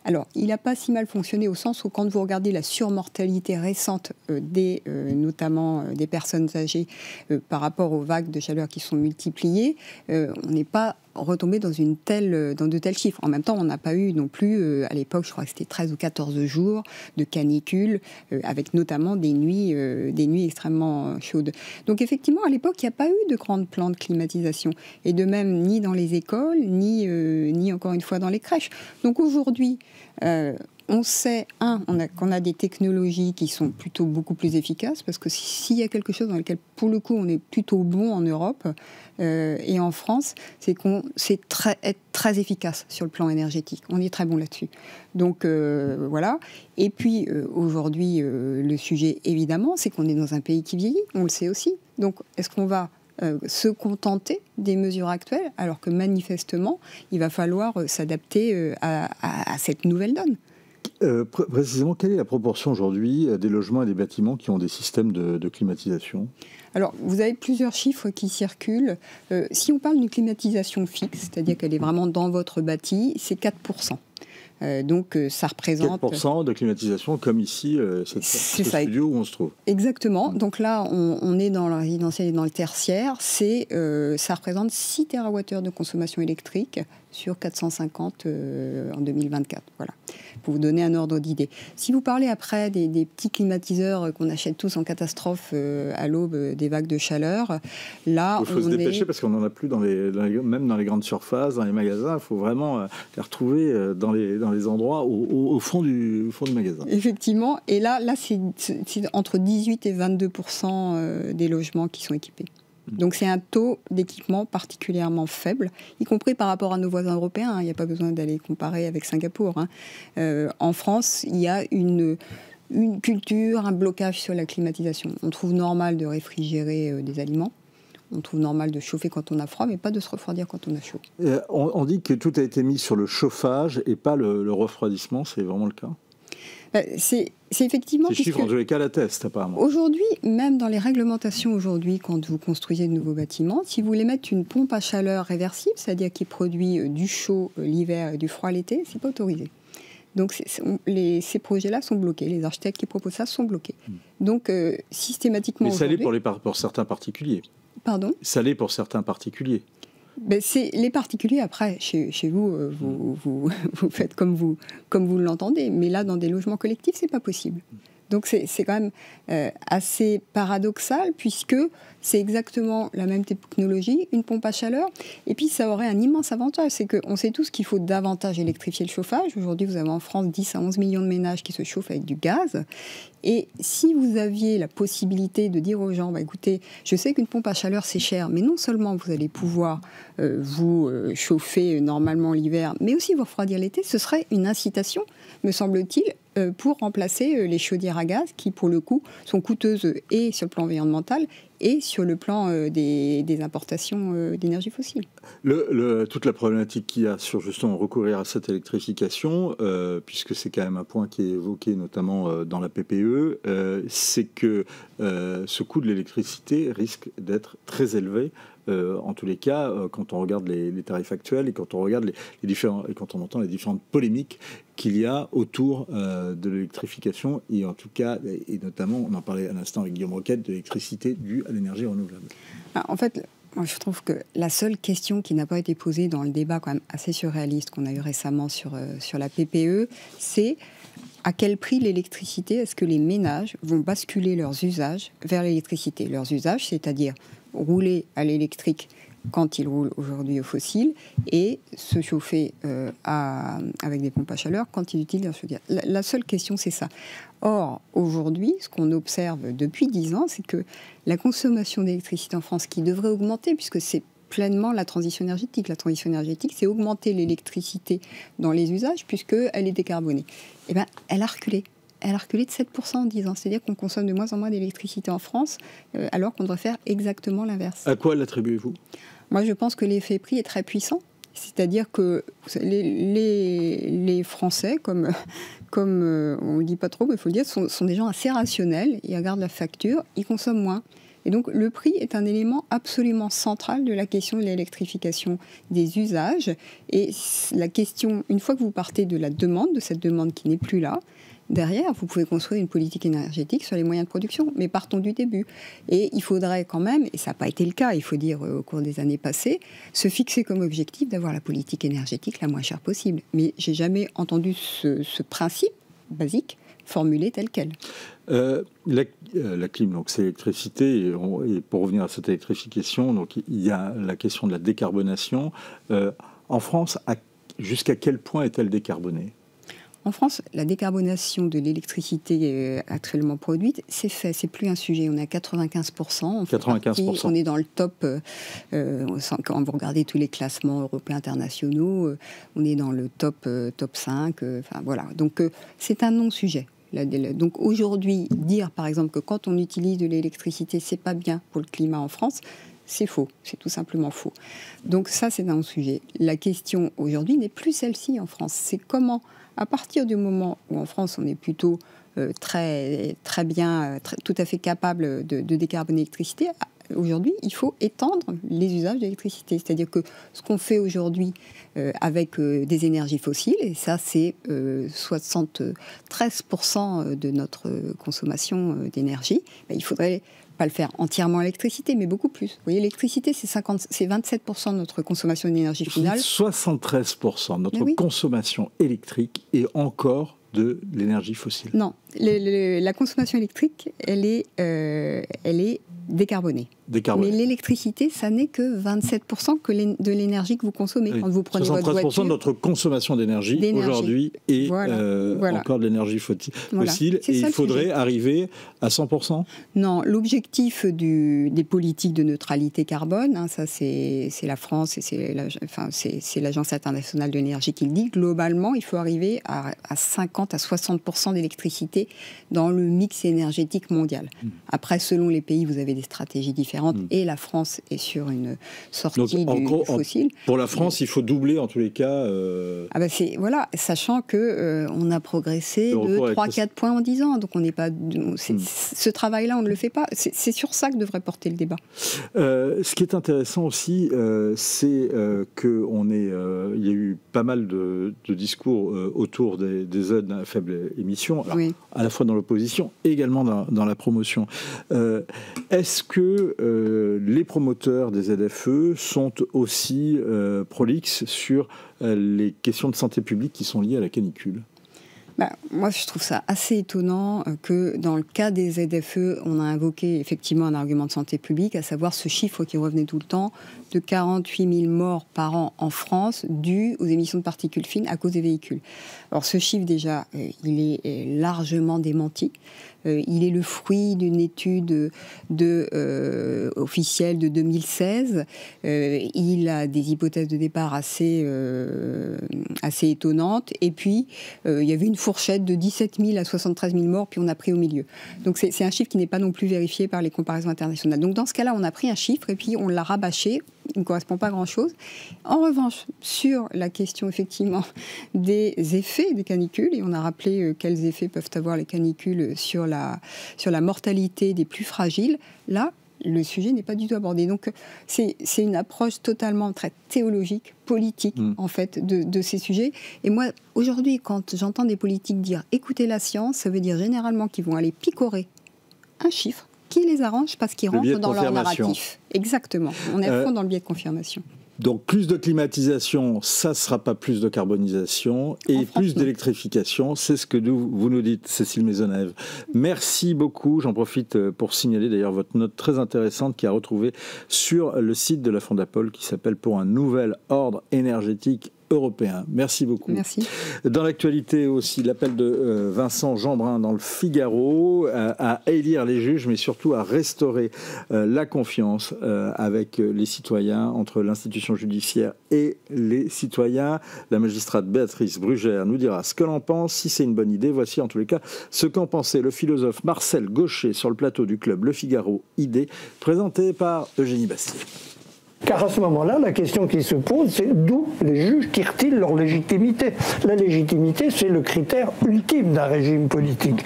Alors, il n'a pas si mal fonctionné au sens où quand vous regardez la surmortalité récente notamment des personnes âgées par rapport aux vagues de chaleur qui sont multipliées, on n'est pas retombé dans de tels chiffres. En même temps, on n'a pas eu non plus, à l'époque, je crois que c'était 13 ou 14 jours de canicule, avec notamment des nuits extrêmement chaudes. Donc effectivement, à l'époque, il n'y a pas eu de grandes plans de climatisation. Et de même, ni dans les écoles, ni encore une fois dans les crèches. Donc aujourd'hui, on sait, qu'on a des technologies qui sont plutôt beaucoup plus efficaces, parce que s'il y a quelque chose dans lequel, pour le coup, on est plutôt bon en Europe et en France, c'est qu'on sait être très efficace sur le plan énergétique. On est très bon là-dessus. Donc, voilà. Et puis, aujourd'hui, le sujet, évidemment, c'est qu'on est dans un pays qui vieillit, on le sait aussi. Donc, est-ce qu'on va se contenter des mesures actuelles, alors que manifestement, il va falloir s'adapter à cette nouvelle donne. Précisément, quelle est la proportion aujourd'hui des logements et des bâtiments qui ont des systèmes de climatisation ? Alors, vous avez plusieurs chiffres qui circulent. Si on parle d'une climatisation fixe, c'est-à-dire qu'elle est vraiment dans votre bâti, c'est 4%. Donc ça représente... 4% de climatisation comme ici, ce studio où on se trouve. Exactement. Donc là, on est dans le résidentiel et dans le tertiaire. Ça représente 6 TWh de consommation électrique sur 450 en 2024. Voilà, pour vous donner un ordre d'idée. Si vous parlez après des petits climatiseurs qu'on achète tous en catastrophe à l'aube des vagues de chaleur, là, il faut se dépêcher parce qu'on n'en a plus même dans les grandes surfaces, dans les magasins. Il faut vraiment les retrouver dans les endroits au fond du magasin. Effectivement. Et là c'est entre 18 et 22% des logements qui sont équipés. Donc c'est un taux d'équipement particulièrement faible, y compris par rapport à nos voisins européens. Il n'y a pas besoin d'aller comparer avec Singapour. En France, il y a une culture, un blocage sur la climatisation. On trouve normal de réfrigérer des aliments. On trouve normal de chauffer quand on a froid, mais pas de se refroidir quand on a chaud. On dit que tout a été mis sur le chauffage et pas le refroidissement. C'est vraiment le cas ? C'est effectivement... Ces chiffres, en tous les cas, l'attestent, apparemment. Aujourd'hui, même dans les réglementations aujourd'hui, quand vous construisez de nouveaux bâtiments, si vous voulez mettre une pompe à chaleur réversible, c'est-à-dire qui produit du chaud l'hiver et du froid l'été, c'est pas autorisé. Donc ces projets-là sont bloqués. Les architectes qui proposent ça sont bloqués. Donc systématiquement... Mais ça l'est pour certains particuliers. Pardon ? Ça l'est pour certains particuliers. C'est les particuliers, après, chez vous, vous faites comme vous l'entendez. Mais là, dans des logements collectifs, c'est pas possible. Donc c'est quand même assez paradoxal, puisque c'est exactement la même technologie, une pompe à chaleur. Et puis ça aurait un immense avantage, c'est qu'on sait tous qu'il faut davantage électrifier le chauffage. Aujourd'hui, vous avez en France 10 à 11 millions de ménages qui se chauffent avec du gaz. Et si vous aviez la possibilité de dire aux gens, écoutez, je sais qu'une pompe à chaleur c'est cher, mais non seulement vous allez pouvoir vous chauffer normalement l'hiver, mais aussi vous refroidir l'été, ce serait une incitation, me semble-t-il, pour remplacer les chaudières à gaz qui, pour le coup, sont coûteuses et sur le plan environnemental et sur le plan des importations d'énergie fossile. Toute la problématique qu'il y a sur justement recourir à cette électrification, puisque c'est quand même un point qui est évoqué notamment dans la PPE, c'est que ce coût de l'électricité risque d'être très élevé. En tous les cas, quand on regarde les tarifs actuels et quand on regarde et quand on entend les différentes polémiques qu'il y a autour de l'électrification et en tout cas, et notamment, on en parlait à l'instant avec Guillaume Roquette, de l'électricité due à l'énergie renouvelable. En fait, moi, je trouve que la seule question qui n'a pas été posée dans le débat quand même assez surréaliste qu'on a eu récemment sur la PPE, c'est à quel prix l'électricité est-ce que les ménages vont basculer leurs usages vers l'électricité ? Leurs usages, c'est-à-dire rouler à l'électrique quand ils roulent aujourd'hui au fossile et se chauffer avec des pompes à chaleur quand ils utilisent leur chaudière. La seule question, c'est ça. Or, aujourd'hui, ce qu'on observe depuis 10 ans, c'est que la consommation d'électricité en France, qui devrait augmenter, puisque c'est pleinement la transition énergétique. La transition énergétique, c'est augmenter l'électricité dans les usages, puisqu'elle est décarbonée. Eh bien, elle a reculé. Elle a reculé de 7% en 10 ans. C'est-à-dire qu'on consomme de moins en moins d'électricité en France, alors qu'on devrait faire exactement l'inverse. À quoi l'attribuez-vous ? Moi, je pense que l'effet prix est très puissant. C'est-à-dire que les Français, comme on ne le dit pas trop, mais il faut le dire, sont des gens assez rationnels. Ils regardent la facture, ils consomment moins. Et donc, le prix est un élément absolument central de la question de l'électrification des usages. Et la question, une fois que vous partez de la demande, de cette demande qui n'est plus là, derrière, vous pouvez construire une politique énergétique sur les moyens de production, mais partons du début. Et il faudrait quand même, et ça n'a pas été le cas, il faut dire, au cours des années passées, se fixer comme objectif d'avoir la politique énergétique la moins chère possible. Mais j'ai jamais entendu ce principe basique formulé tel quel. La clim, donc c'est l'électricité, et pour revenir à cette électrification, donc il y a la question de la décarbonation. En France, jusqu'à quel point est-elle décarbonée ? En France, la décarbonation de l'électricité actuellement produite, c'est fait, c'est plus un sujet. On est à 95%. 95%. On est dans le top, quand vous regardez tous les classements européens internationaux, on est dans le top 5. Enfin voilà. Donc c'est un non-sujet. Donc aujourd'hui, dire par exemple que quand on utilise de l'électricité, c'est pas bien pour le climat en France, c'est faux, c'est tout simplement faux. Donc ça, c'est un sujet. La question aujourd'hui n'est plus celle-ci en France. C'est comment, à partir du moment où en France, on est plutôt très bien, tout à fait capable de décarboner l'électricité, aujourd'hui, il faut étendre les usages d'électricité. C'est-à-dire que ce qu'on fait aujourd'hui avec des énergies fossiles, et ça c'est 73% de notre consommation d'énergie, il faudrait pas le faire entièrement à l'électricité, mais beaucoup plus. Vous voyez, l'électricité, c'est 27% de notre consommation d'énergie finale. 73% de notre consommation électrique est encore de l'énergie fossile. Non, la consommation électrique, elle est décarbonée. Mais l'électricité, ça n'est que 27% de l'énergie que vous consommez quand vous prenez votre voiture. 73% de notre consommation d'énergie aujourd'hui est encore de l'énergie fossile. Et il faudrait arriver à 100%. Non, l'objectif des politiques de neutralité carbone, ça c'est la France et c'est l'Agence internationale de l'énergie qui le dit. Globalement, il faut arriver à 50 à 60% d'électricité dans le mix énergétique mondial. Après, selon les pays, vous avez des stratégies différentes. Et la France est sur une sortie du fossile. Pour la France, il faut doubler en tous les cas. Sachant que on a progressé de 3-4 points en 10 ans. Donc on n'est pas. Ce travail-là, on ne le fait pas. C'est sur ça que devrait porter le débat. Ce qui est intéressant aussi, c'est il y a eu pas mal de discours autour des aides à faible émission, à la fois dans l'opposition et également dans la promotion. Est-ce que les promoteurs des ZFE sont aussi prolixes sur les questions de santé publique qui sont liées à la canicule ? Moi, je trouve ça assez étonnant que dans le cas des ZFE, on a invoqué effectivement un argument de santé publique, à savoir ce chiffre qui revenait tout le temps de 48 000 morts par an en France dues aux émissions de particules fines à cause des véhicules. Alors ce chiffre déjà, il est largement démenti. Il est le fruit d'une étude officielle de 2016. Il a des hypothèses de départ assez étonnantes. Et puis, il y avait une fourchette de 17 000 à 73 000 morts, puis on a pris au milieu. Donc c'est un chiffre qui n'est pas non plus vérifié par les comparaisons internationales. Donc dans ce cas-là, on a pris un chiffre et puis on l'a rabâché. Il ne correspond pas à grand-chose. En revanche, sur la question effectivement des effets des canicules, et on a rappelé quels effets peuvent avoir les canicules sur la mortalité des plus fragiles, là, le sujet n'est pas du tout abordé. Donc c'est une approche totalement très théologique, politique, en fait, de ces sujets. Et moi, aujourd'hui, quand j'entends des politiques dire « écoutez la science », ça veut dire généralement qu'ils vont aller picorer un chiffre qui les arrange parce qu'ils rentrent dans leur narratif. Exactement. On est à fond dans le biais de confirmation. Donc plus de climatisation, ça ne sera pas plus de carbonisation, et plus d'électrification, c'est ce que vous nous dites, Cécile Maisonneuve. Merci beaucoup, j'en profite pour signaler d'ailleurs votre note très intéressante qui a retrouvé sur le site de la Fondapol qui s'appelle « Pour un nouvel ordre énergétique européen ». Merci beaucoup. Merci. Dans l'actualité aussi, l'appel de Vincent Jeanbrun dans le Figaro à élire les juges, mais surtout à restaurer la confiance avec les citoyens, entre l'institution judiciaire et les citoyens. La magistrate Béatrice Brugère nous dira ce qu'elle en pense, si c'est une bonne idée. Voici en tous les cas ce qu'en pensait le philosophe Marcel Gaucher sur le plateau du club Le Figaro Idée, présenté par Eugénie Bastier. Car à ce moment-là, la question qui se pose, c'est d'où les juges tirent-ils leur légitimité ? La légitimité, c'est le critère ultime d'un régime politique.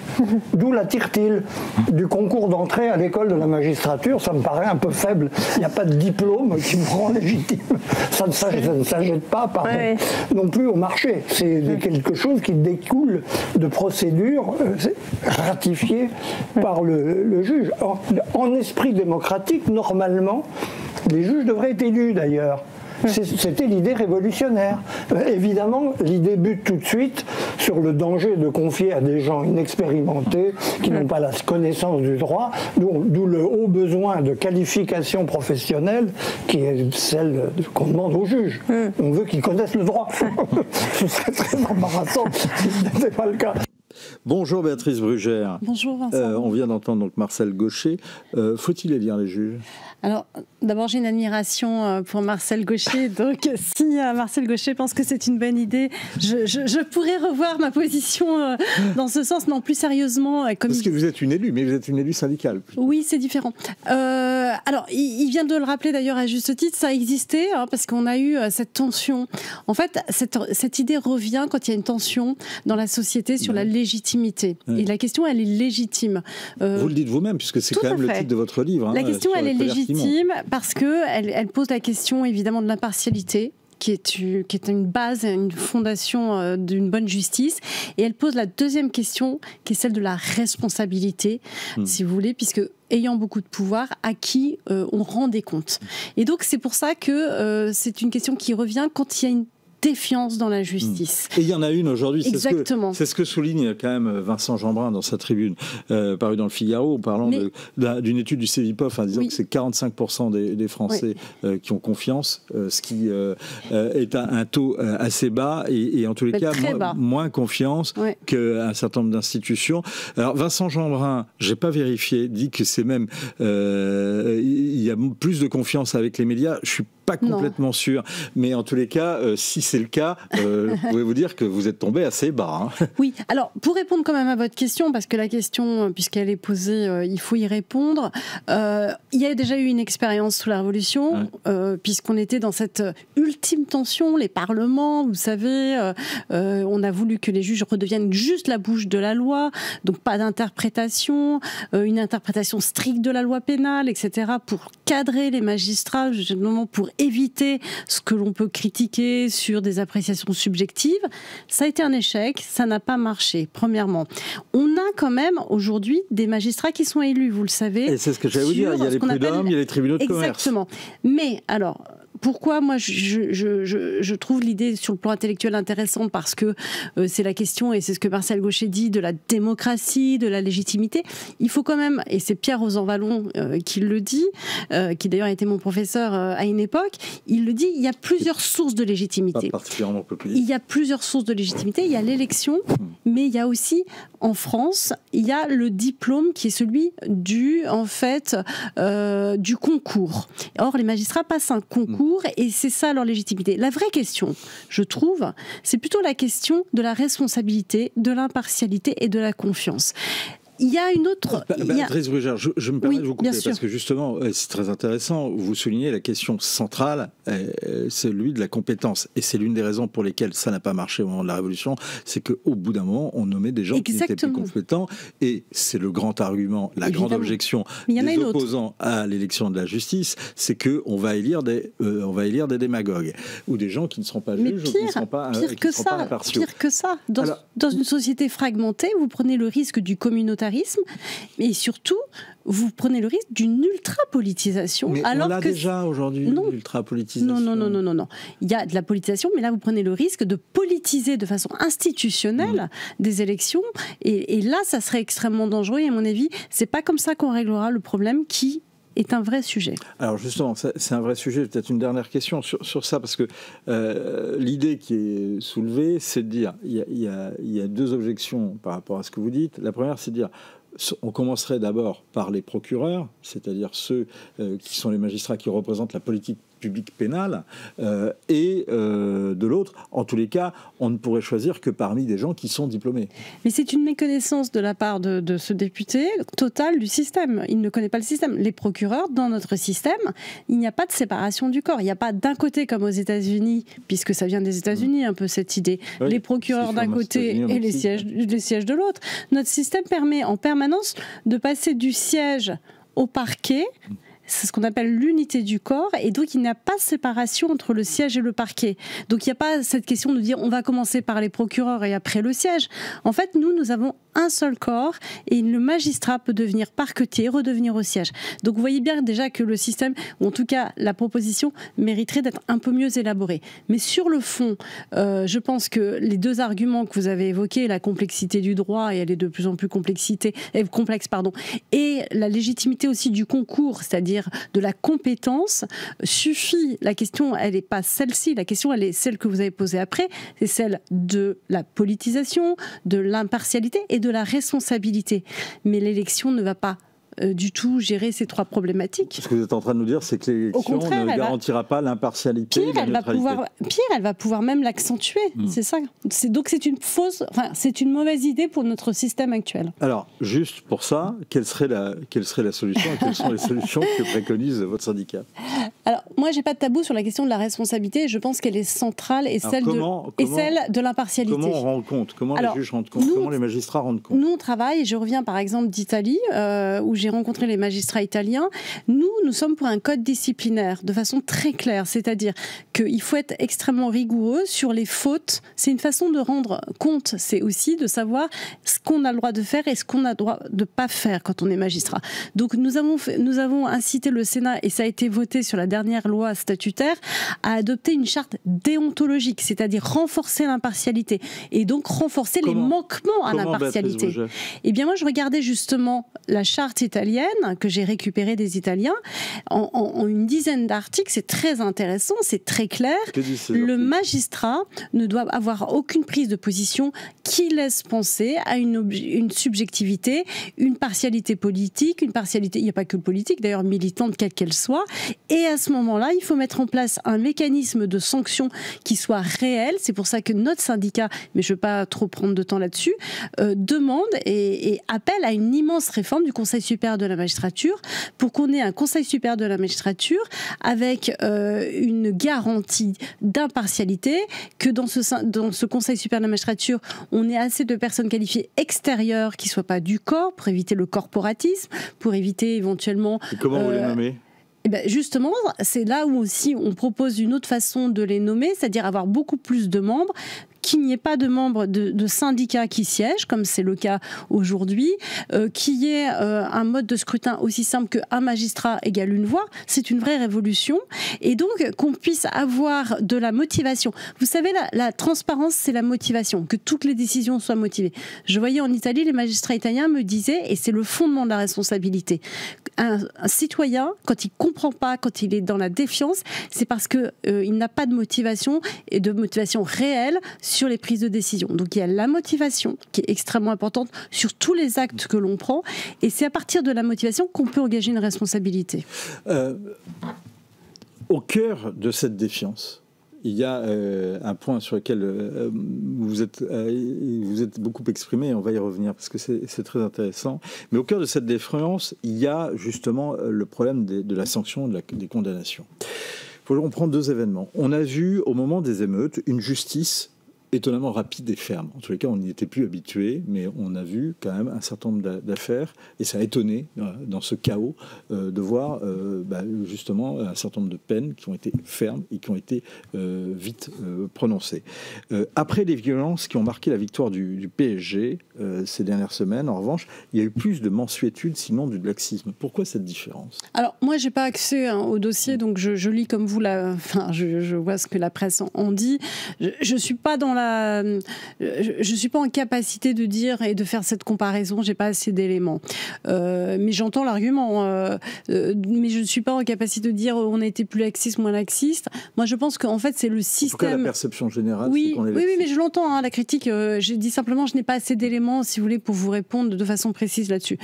D'où la tirent-ils ? Du concours d'entrée à l'école de la magistrature, ça me paraît un peu faible. Il n'y a pas de diplôme qui me rend légitime. Ça ne s'achète pas non plus au marché. C'est quelque chose qui découle de procédures ratifiées par le juge. En esprit démocratique, normalement, les juges devraient être élus d'ailleurs. C'était l'idée révolutionnaire. Évidemment, l'idée bute tout de suite sur le danger de confier à des gens inexpérimentés, qui n'ont pas la connaissance du droit, d'où le haut besoin de qualification professionnelle, qui est celle qu'on demande aux juges. On veut qu'ils connaissent le droit. Ce serait très embarrassant si ce n'était pas le cas. Bonjour Béatrice Brugère. Bonjour Vincent. On vient d'entendre donc Marcel Gauchet. Faut-il élire les juges ? Alors, d'abord, j'ai une admiration pour Marcel Gauchet. Donc, si Marcel Gauchet pense que c'est une bonne idée, je pourrais revoir ma position dans ce sens. Non, plus sérieusement. Parce que vous êtes une élue, mais vous êtes une élue syndicale. Oui, c'est différent. Alors, il vient de le rappeler d'ailleurs à juste titre, ça a existé, parce qu'on a eu cette tension. En fait, cette idée revient quand il y a une tension dans la société sur la légitimité. Et la question, elle est légitime. Vous le dites vous-même, puisque c'est quand même le titre de votre livre. La question, elle est légitime parce qu'elle pose la question, évidemment, de l'impartialité, qui est une base, une fondation d'une bonne justice. Et elle pose la deuxième question, qui est celle de la responsabilité, si vous voulez, puisque ayant beaucoup de pouvoir, à qui on rend des comptes. Et donc, c'est pour ça que c'est une question qui revient quand il y a une défiance dans la justice. Et il y en a une aujourd'hui, Exactement. C'est ce que souligne quand même Vincent Jeanbrun dans sa tribune parue dans le Figaro, parlant d'une étude du CEVIPOF, disant que c'est 45% des Français qui ont confiance, ce qui est un taux assez bas et en tous les cas moins confiance qu'un certain nombre d'institutions. Alors Vincent Jeanbrun, j'ai pas vérifié, dit que c'est même il y a plus de confiance avec les médias. Je suis pas complètement sûr, mais en tous les cas, si c'est le cas, pouvez vous dire que vous êtes tombé assez bas. Oui, alors pour répondre quand même à votre question, parce que la question, puisqu'elle est posée, il faut y répondre. Il y a déjà eu une expérience sous la Révolution, puisqu'on était dans cette ultime tension, les parlements, vous savez, on a voulu que les juges redeviennent juste la bouche de la loi, donc pas d'interprétation, une interprétation stricte de la loi pénale, etc., pour cadrer les magistrats, justement pour éviter ce que l'on peut critiquer sur des appréciations subjectives. Ça a été un échec, ça n'a pas marché, premièrement. On a quand même aujourd'hui des magistrats qui sont élus, vous le savez. Et c'est ce que j'allais vous dire, il y a les prud'hommes, il y a les tribunaux de commerce. Exactement. Mais alors, pourquoi moi je trouve l'idée sur le plan intellectuel intéressante, parce que c'est la question, et c'est ce que Marcel Gauchet dit, de la démocratie, de la légitimité. Il faut quand même, et c'est Pierre Rosanvallon qui le dit, qui d'ailleurs a été mon professeur à une époque, il le dit, il y a plusieurs sources de légitimité. Pas particulièrement populiste. Il y a plusieurs sources de légitimité, il y a l'élection, mais il y a aussi, en France, il y a le diplôme qui est celui du concours. Or, les magistrats passent un concours, et c'est ça leur légitimité. La vraie question, je trouve, c'est plutôt la question de la responsabilité, de l'impartialité et de la confiance. Il y a une autre... Béatrice Brugère, je me permets de vous couper parce que justement, c'est très intéressant. Vous soulignez la question centrale, celui de la compétence. Et c'est l'une des raisons pour lesquelles ça n'a pas marché au moment de la Révolution, c'est qu'au bout d'un moment, on nommait des gens qui n'étaient plus compétents. Et c'est le grand argument, la grande objection des opposants à l'élection de la justice, c'est qu'on va élire des démagogues ou des gens qui ne seront pas juges ou qui ne seront pas impartiaux. Pire que ça. Dans une société fragmentée, vous prenez le risque du communautarisme, et surtout, vous prenez le risque d'une ultra-politisation. Mais alors on l'a déjà aujourd'hui, l'ultra-politisation. Non. Il y a de la politisation, mais là, vous prenez le risque de politiser de façon institutionnelle des élections. Et là, ça serait extrêmement dangereux. Et à mon avis, c'est pas comme ça qu'on réglera le problème qui est un vrai sujet. Alors justement, c'est un vrai sujet. Peut-être une dernière question sur ça, parce que l'idée qui est soulevée, c'est de dire, il y a deux objections par rapport à ce que vous dites. La première, c'est de dire, on commencerait d'abord par les procureurs, c'est-à-dire ceux qui sont les magistrats qui représentent la politique publique pénale, et de l'autre, en tous les cas, on ne pourrait choisir que parmi des gens qui sont diplômés. Mais c'est une méconnaissance de la part de ce député totale du système. Il ne connaît pas le système. Les procureurs, dans notre système, il n'y a pas de séparation du corps. Il n'y a pas d'un côté, comme aux États-Unis, puisque ça vient des États-Unis un peu cette idée, les procureurs d'un côté et les sièges de l'autre. Notre système permet en permanence de passer du siège au parquet. C'est ce qu'on appelle l'unité du corps, et donc il n'y a pas de séparation entre le siège et le parquet. Donc il n'y a pas cette question de dire on va commencer par les procureurs et après le siège. En fait, nous avons un seul corps, et le magistrat peut devenir parquetier, redevenir au siège. Donc vous voyez bien déjà que le système, ou en tout cas la proposition, mériterait d'être un peu mieux élaborée. Mais sur le fond, je pense que les deux arguments que vous avez évoqués, la complexité du droit, et elle est de plus en plus complexe, et la légitimité aussi du concours, c'est-à-dire dire, de la compétence suffit. La question, elle n'est pas celle-ci. La question, elle est celle que vous avez posée après. C'est celle de la politisation, de l'impartialité et de la responsabilité. Mais l'élection ne va pas du tout gérer ces trois problématiques. Ce que vous êtes en train de nous dire, c'est que l'élection ne garantira pas l'impartialité et la neutralité. Elle va pouvoir même l'accentuer. C'est ça. Donc c'est une mauvaise idée pour notre système actuel. Alors, juste pour ça, quelle serait la solution et quelles sont les solutions que préconise votre syndicat? Alors, moi, j'ai pas de tabou sur la question de la responsabilité. Je pense qu'elle est centrale et celle de l'impartialité. Comment on rend compte? Comment les juges rendent compte? Comment les magistrats rendent compte? Nous, on travaille, je reviens par exemple d'Italie, où j'ai rencontré les magistrats italiens. Nous sommes pour un code disciplinaire de façon très claire, c'est-à-dire qu'il faut être extrêmement rigoureux sur les fautes. C'est une façon de rendre compte, c'est aussi de savoir ce qu'on a le droit de faire et ce qu'on a le droit de ne pas faire quand on est magistrat. Donc nous avons incité le Sénat, et ça a été voté sur la dernière loi statutaire, à adopter une charte déontologique, c'est-à-dire renforcer l'impartialité et donc renforcer les manquements à l'impartialité. Eh bien moi je regardais justement la charte italienne que j'ai récupérée des Italiens en une dizaine d'articles. C'est très intéressant, c'est très clair. Le magistrat ne doit avoir aucune prise de position qui laisse penser à une subjectivité, une partialité politique, il n'y a pas que politique, d'ailleurs militante quelle qu'elle soit. Et à ce moment-là, il faut mettre en place un mécanisme de sanction qui soit réel. C'est pour ça que notre syndicat, mais je ne veux pas trop prendre de temps là-dessus, demande et appelle à une immense réforme du Conseil supérieur de la magistrature pour qu'on ait un Conseil supérieur de la magistrature avec une garantie d'impartialité, que dans ce Conseil supérieur de la magistrature, on ait assez de personnes qualifiées extérieures qui ne soient pas du corps, pour éviter le corporatisme, pour éviter éventuellement... Et comment vous les nommez ? Eh ben justement, c'est là où aussi on propose une autre façon de les nommer, c'est-à-dire avoir beaucoup plus de membres, qu'il n'y ait pas de membres de syndicats qui siègent, comme c'est le cas aujourd'hui, qu'il y ait un mode de scrutin aussi simple qu'un magistrat égale une voix. C'est une vraie révolution. Et donc, qu'on puisse avoir de la motivation. Vous savez, la transparence, c'est la motivation, que toutes les décisions soient motivées. Je voyais en Italie, les magistrats italiens me disaient, et c'est le fondement de la responsabilité, un citoyen, quand il ne comprend pas, quand il est dans la défiance, c'est parce qu'il n'a pas de motivation, et de motivation réelle, sur les prises de décision. Donc il y a la motivation qui est extrêmement importante sur tous les actes que l'on prend, et c'est à partir de la motivation qu'on peut engager une responsabilité. Au cœur de cette défiance, il y a un point sur lequel vous êtes beaucoup exprimé, et on va y revenir parce que c'est très intéressant. Mais au cœur de cette défiance, il y a justement le problème de la sanction, des condamnations. On prend deux événements. On a vu au moment des émeutes une justice étonnamment rapide et ferme. En tous les cas, on n'y était plus habitué, mais on a vu quand même un certain nombre d'affaires, et ça a étonné, dans ce chaos, de voir justement un certain nombre de peines qui ont été fermes et qui ont été vite prononcées. Après les violences qui ont marqué la victoire du PSG ces dernières semaines, en revanche, il y a eu plus de mansuétude, sinon du laxisme. Pourquoi cette différence? Alors, moi, je n'ai pas accès au dossier, donc je lis comme vous, je vois ce que la presse en dit. Je ne suis pas je suis pas en capacité de dire et de faire cette comparaison, j'ai pas assez d'éléments. Mais j'entends l'argument. Mais je ne suis pas en capacité de dire on a été plus laxiste, moins laxiste. Moi, je pense qu'en fait, c'est le système. En tout cas, la perception générale, oui, c'est qu'on est laxiste. Oui, mais je l'entends, la critique. J'ai dit simplement, je n'ai pas assez d'éléments, si vous voulez, pour vous répondre de façon précise là-dessus.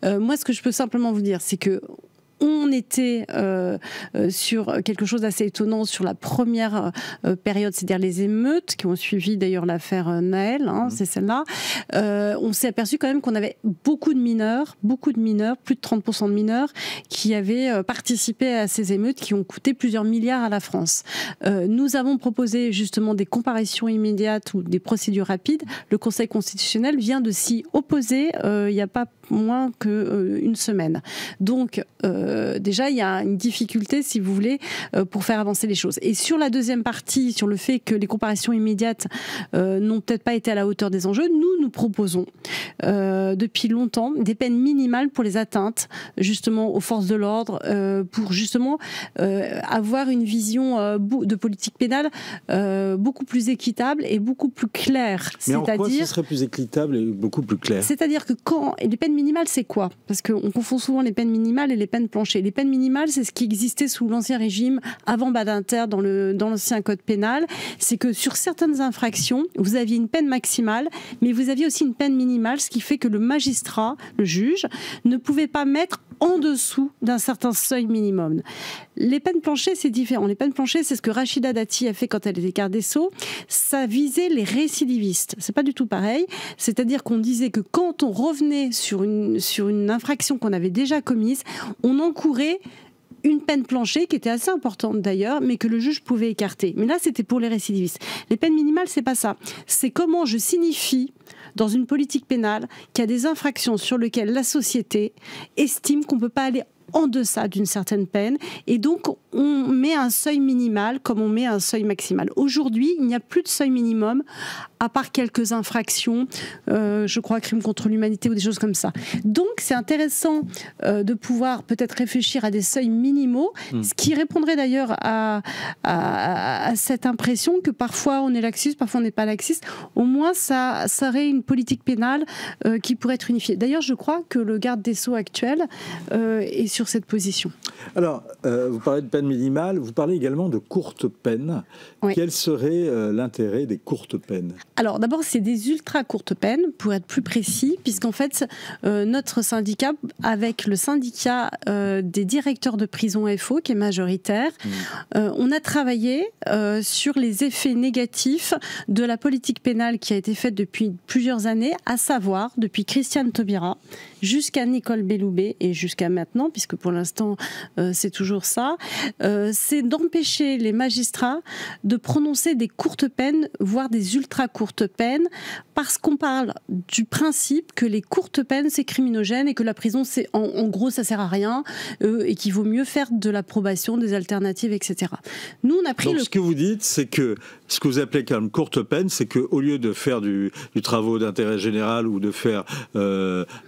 Moi, ce que je peux simplement vous dire, c'est que on était sur quelque chose d'assez étonnant sur la première période, c'est-à-dire les émeutes qui ont suivi d'ailleurs l'affaire Naël, c'est celle-là. On s'est aperçu quand même qu'on avait beaucoup de mineurs, plus de 30% de mineurs qui avaient participé à ces émeutes qui ont coûté plusieurs milliards à la France. Nous avons proposé justement des comparaisons immédiates ou des procédures rapides. Le Conseil constitutionnel vient de s'y opposer il n'y a pas moins qu'une semaine. Donc, déjà, il y a une difficulté, si vous voulez, pour faire avancer les choses. Et sur la deuxième partie, sur le fait que les comparaisons immédiates n'ont peut-être pas été à la hauteur des enjeux, nous proposons depuis longtemps des peines minimales pour les atteintes, justement, aux forces de l'ordre, pour justement avoir une vision de politique pénale beaucoup plus équitable et beaucoup plus claire. Mais en quoi ce serait plus équitable et beaucoup plus clair? C'est-à-dire que quand... Et les peines minimales, c'est quoi? Parce qu'on confond souvent les peines minimales et les peines planchers. Les peines minimales, c'est ce qui existait sous l'Ancien Régime, avant Badinter, dans l'ancien code pénal. C'est que sur certaines infractions, vous aviez une peine maximale, mais vous aviez aussi une peine minimale, ce qui fait que le magistrat, le juge, ne pouvait pas mettre en dessous d'un certain seuil minimum. Les peines planchers, c'est différent. Les peines planchers, c'est ce que Rachida Dati a fait quand elle était garde des Sceaux. Ça visait les récidivistes. C'est pas du tout pareil. C'est-à-dire qu'on disait que quand on revenait sur une infraction qu'on avait déjà commise, on encourait une peine planchée qui était assez importante d'ailleurs, mais que le juge pouvait écarter. Mais là, c'était pour les récidivistes. Les peines minimales, c'est pas ça. C'est comment je signifie dans une politique pénale qu'il y a des infractions sur lesquelles la société estime qu'on ne peut pas aller en deçà d'une certaine peine, et donc on met un seuil minimal comme on met un seuil maximal. Aujourd'hui, il n'y a plus de seuil minimum, à part quelques infractions, je crois crimes contre l'humanité ou des choses comme ça. Donc c'est intéressant de pouvoir peut-être réfléchir à des seuils minimaux, ce qui répondrait d'ailleurs à cette impression que parfois on est laxiste, parfois on n'est pas laxiste. Au moins ça aurait une politique pénale qui pourrait être unifiée. D'ailleurs, je crois que le garde des Sceaux actuel est sur cette position. Alors, vous parlez de peine minimale, vous parlez également de courtes peines. Oui. Quel serait l'intérêt des courtes peines ? Alors, d'abord, c'est des ultra courtes peines, pour être plus précis, puisqu'en fait, notre syndicat, avec le syndicat des directeurs de prison FO, qui est majoritaire, on a travaillé sur les effets négatifs de la politique pénale qui a été faite depuis plusieurs années, à savoir, depuis Christiane Taubira jusqu'à Nicole Belloubet et jusqu'à maintenant, puisque pour l'instant c'est toujours ça, c'est d'empêcher les magistrats de prononcer des courtes peines, voire des ultra courtes peines, parce qu'on parle du principe que les courtes peines c'est criminogène et que la prison c'est en gros ça sert à rien et qu'il vaut mieux faire de la probation, des alternatives, etc. Nous on a pris. Donc ce que vous dites, c'est que ce que vous appelez comme courte peine, c'est qu'au lieu de faire du travaux d'intérêt général ou de faire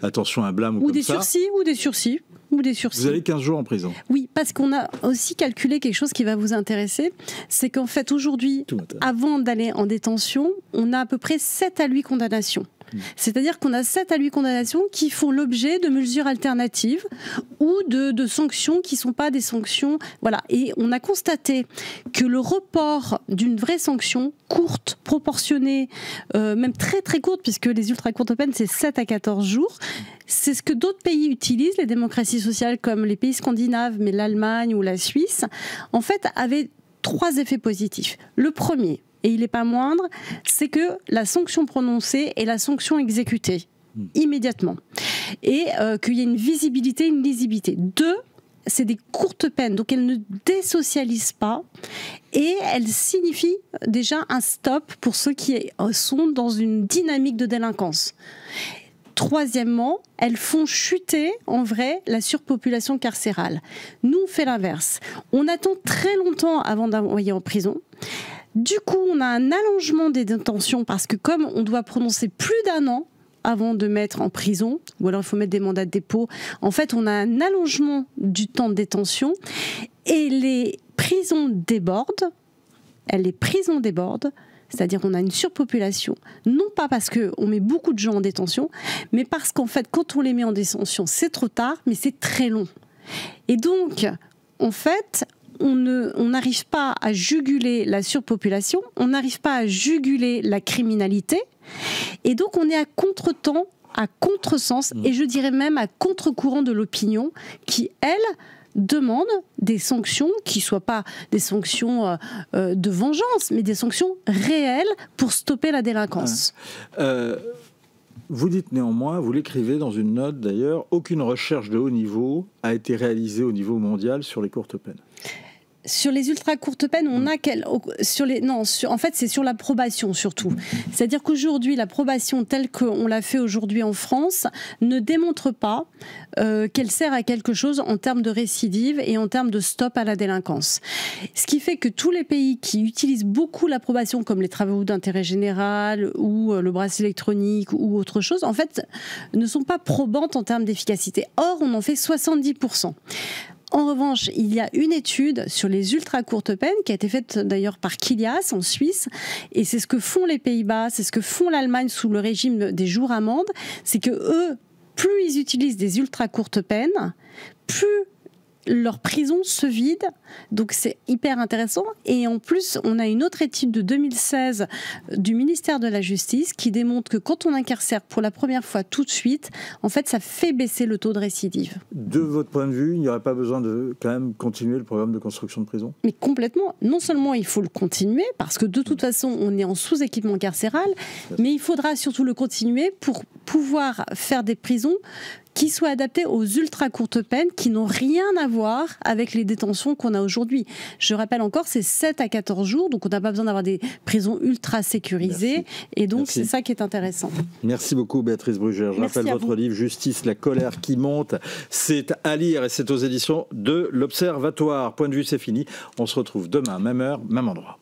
attention à un blâme ou des sursis. Vous allez 15 jours en prison. Oui, parce qu'on a aussi calculé quelque chose qui va vous intéresser, c'est qu'en fait aujourd'hui, avant d'aller en détention, on a à peu près 7 à 8 condamnations. C'est-à-dire qu'on a 7 à 8 condamnations qui font l'objet de mesures alternatives ou de sanctions qui ne sont pas des sanctions. Voilà. Et on a constaté que le report d'une vraie sanction courte, proportionnée, même très très courte, puisque les ultra courtes peines, c'est 7 à 14 jours, c'est ce que d'autres pays utilisent, les démocraties sociales comme les pays scandinaves, mais l'Allemagne ou la Suisse, en fait, avaient 3 effets positifs. Le premier, et il n'est pas moindre, c'est que la sanction prononcée est la sanction exécutée immédiatement. Et qu'il y ait une visibilité, une lisibilité. 2, c'est des courtes peines, donc elles ne désocialisent pas et elles signifient déjà un stop pour ceux qui sont dans une dynamique de délinquance. Troisièmement, elles font chuter, en vrai, la surpopulation carcérale. Nous, on fait l'inverse. On attend très longtemps avant d'envoyer en prison. Du coup, on a un allongement des détentions parce que comme on doit prononcer plus d'1 an avant de mettre en prison, ou alors il faut mettre des mandats de dépôt, en fait, on a un allongement du temps de détention et les prisons débordent. C'est-à-dire qu'on a une surpopulation, non pas parce qu'on met beaucoup de gens en détention, mais parce qu'en fait, quand on les met en détention, c'est trop tard, mais c'est très long. Et donc, en fait, on n'arrive pas à juguler la surpopulation, on n'arrive pas à juguler la criminalité, et donc on est à contre-temps, à contresens, et je dirais même à contre-courant de l'opinion, qui, elle, demande des sanctions qui ne soient pas des sanctions de vengeance, mais des sanctions réelles pour stopper la délinquance. Vous dites néanmoins, vous l'écrivez dans une note d'ailleurs, aucune recherche de haut niveau a été réalisée au niveau mondial sur les courtes peines. Sur les ultra courtes peines, on a en fait, c'est sur la probation surtout. C'est-à-dire qu'aujourd'hui, la probation telle qu'on l'a fait aujourd'hui en France ne démontre pas qu'elle sert à quelque chose en termes de récidive et en termes de stop à la délinquance. Ce qui fait que tous les pays qui utilisent beaucoup la probation, comme les travaux d'intérêt général ou le bracelet électronique ou autre chose, en fait, ne sont pas probantes en termes d'efficacité. Or, on en fait 70%. En revanche, il y a une étude sur les ultra courtes peines qui a été faite d'ailleurs par Kilias en Suisse, et c'est ce que font les Pays-Bas, c'est ce que font l'Allemagne sous le régime des jours amendes, c'est que eux, plus ils utilisent des ultra courtes peines, plus leurs prisons se vident. Donc c'est hyper intéressant. Et en plus, on a une autre étude de 2016 du ministère de la Justice qui démontre que quand on incarcère pour la première fois tout de suite, en fait, ça fait baisser le taux de récidive. De votre point de vue, il n'y aurait pas besoin de quand même continuer le programme de construction de prisons ? Mais complètement. Non seulement il faut le continuer, parce que de toute façon, on est en sous-équipement carcéral, mais il faudra surtout le continuer pour pouvoir faire des prisons qui soient adaptées aux ultra courtes peines qui n'ont rien à voir avec les détentions qu'on a aujourd'hui. Je rappelle encore, c'est 7 à 14 jours, donc on n'a pas besoin d'avoir des prisons ultra sécurisées. Merci. Et donc c'est ça qui est intéressant. Merci beaucoup Béatrice Brugère. Je rappelle votre livre Justice, la colère qui monte. C'est à lire et c'est aux éditions de l'Observatoire. Point de vue, c'est fini. On se retrouve demain, même heure, même endroit.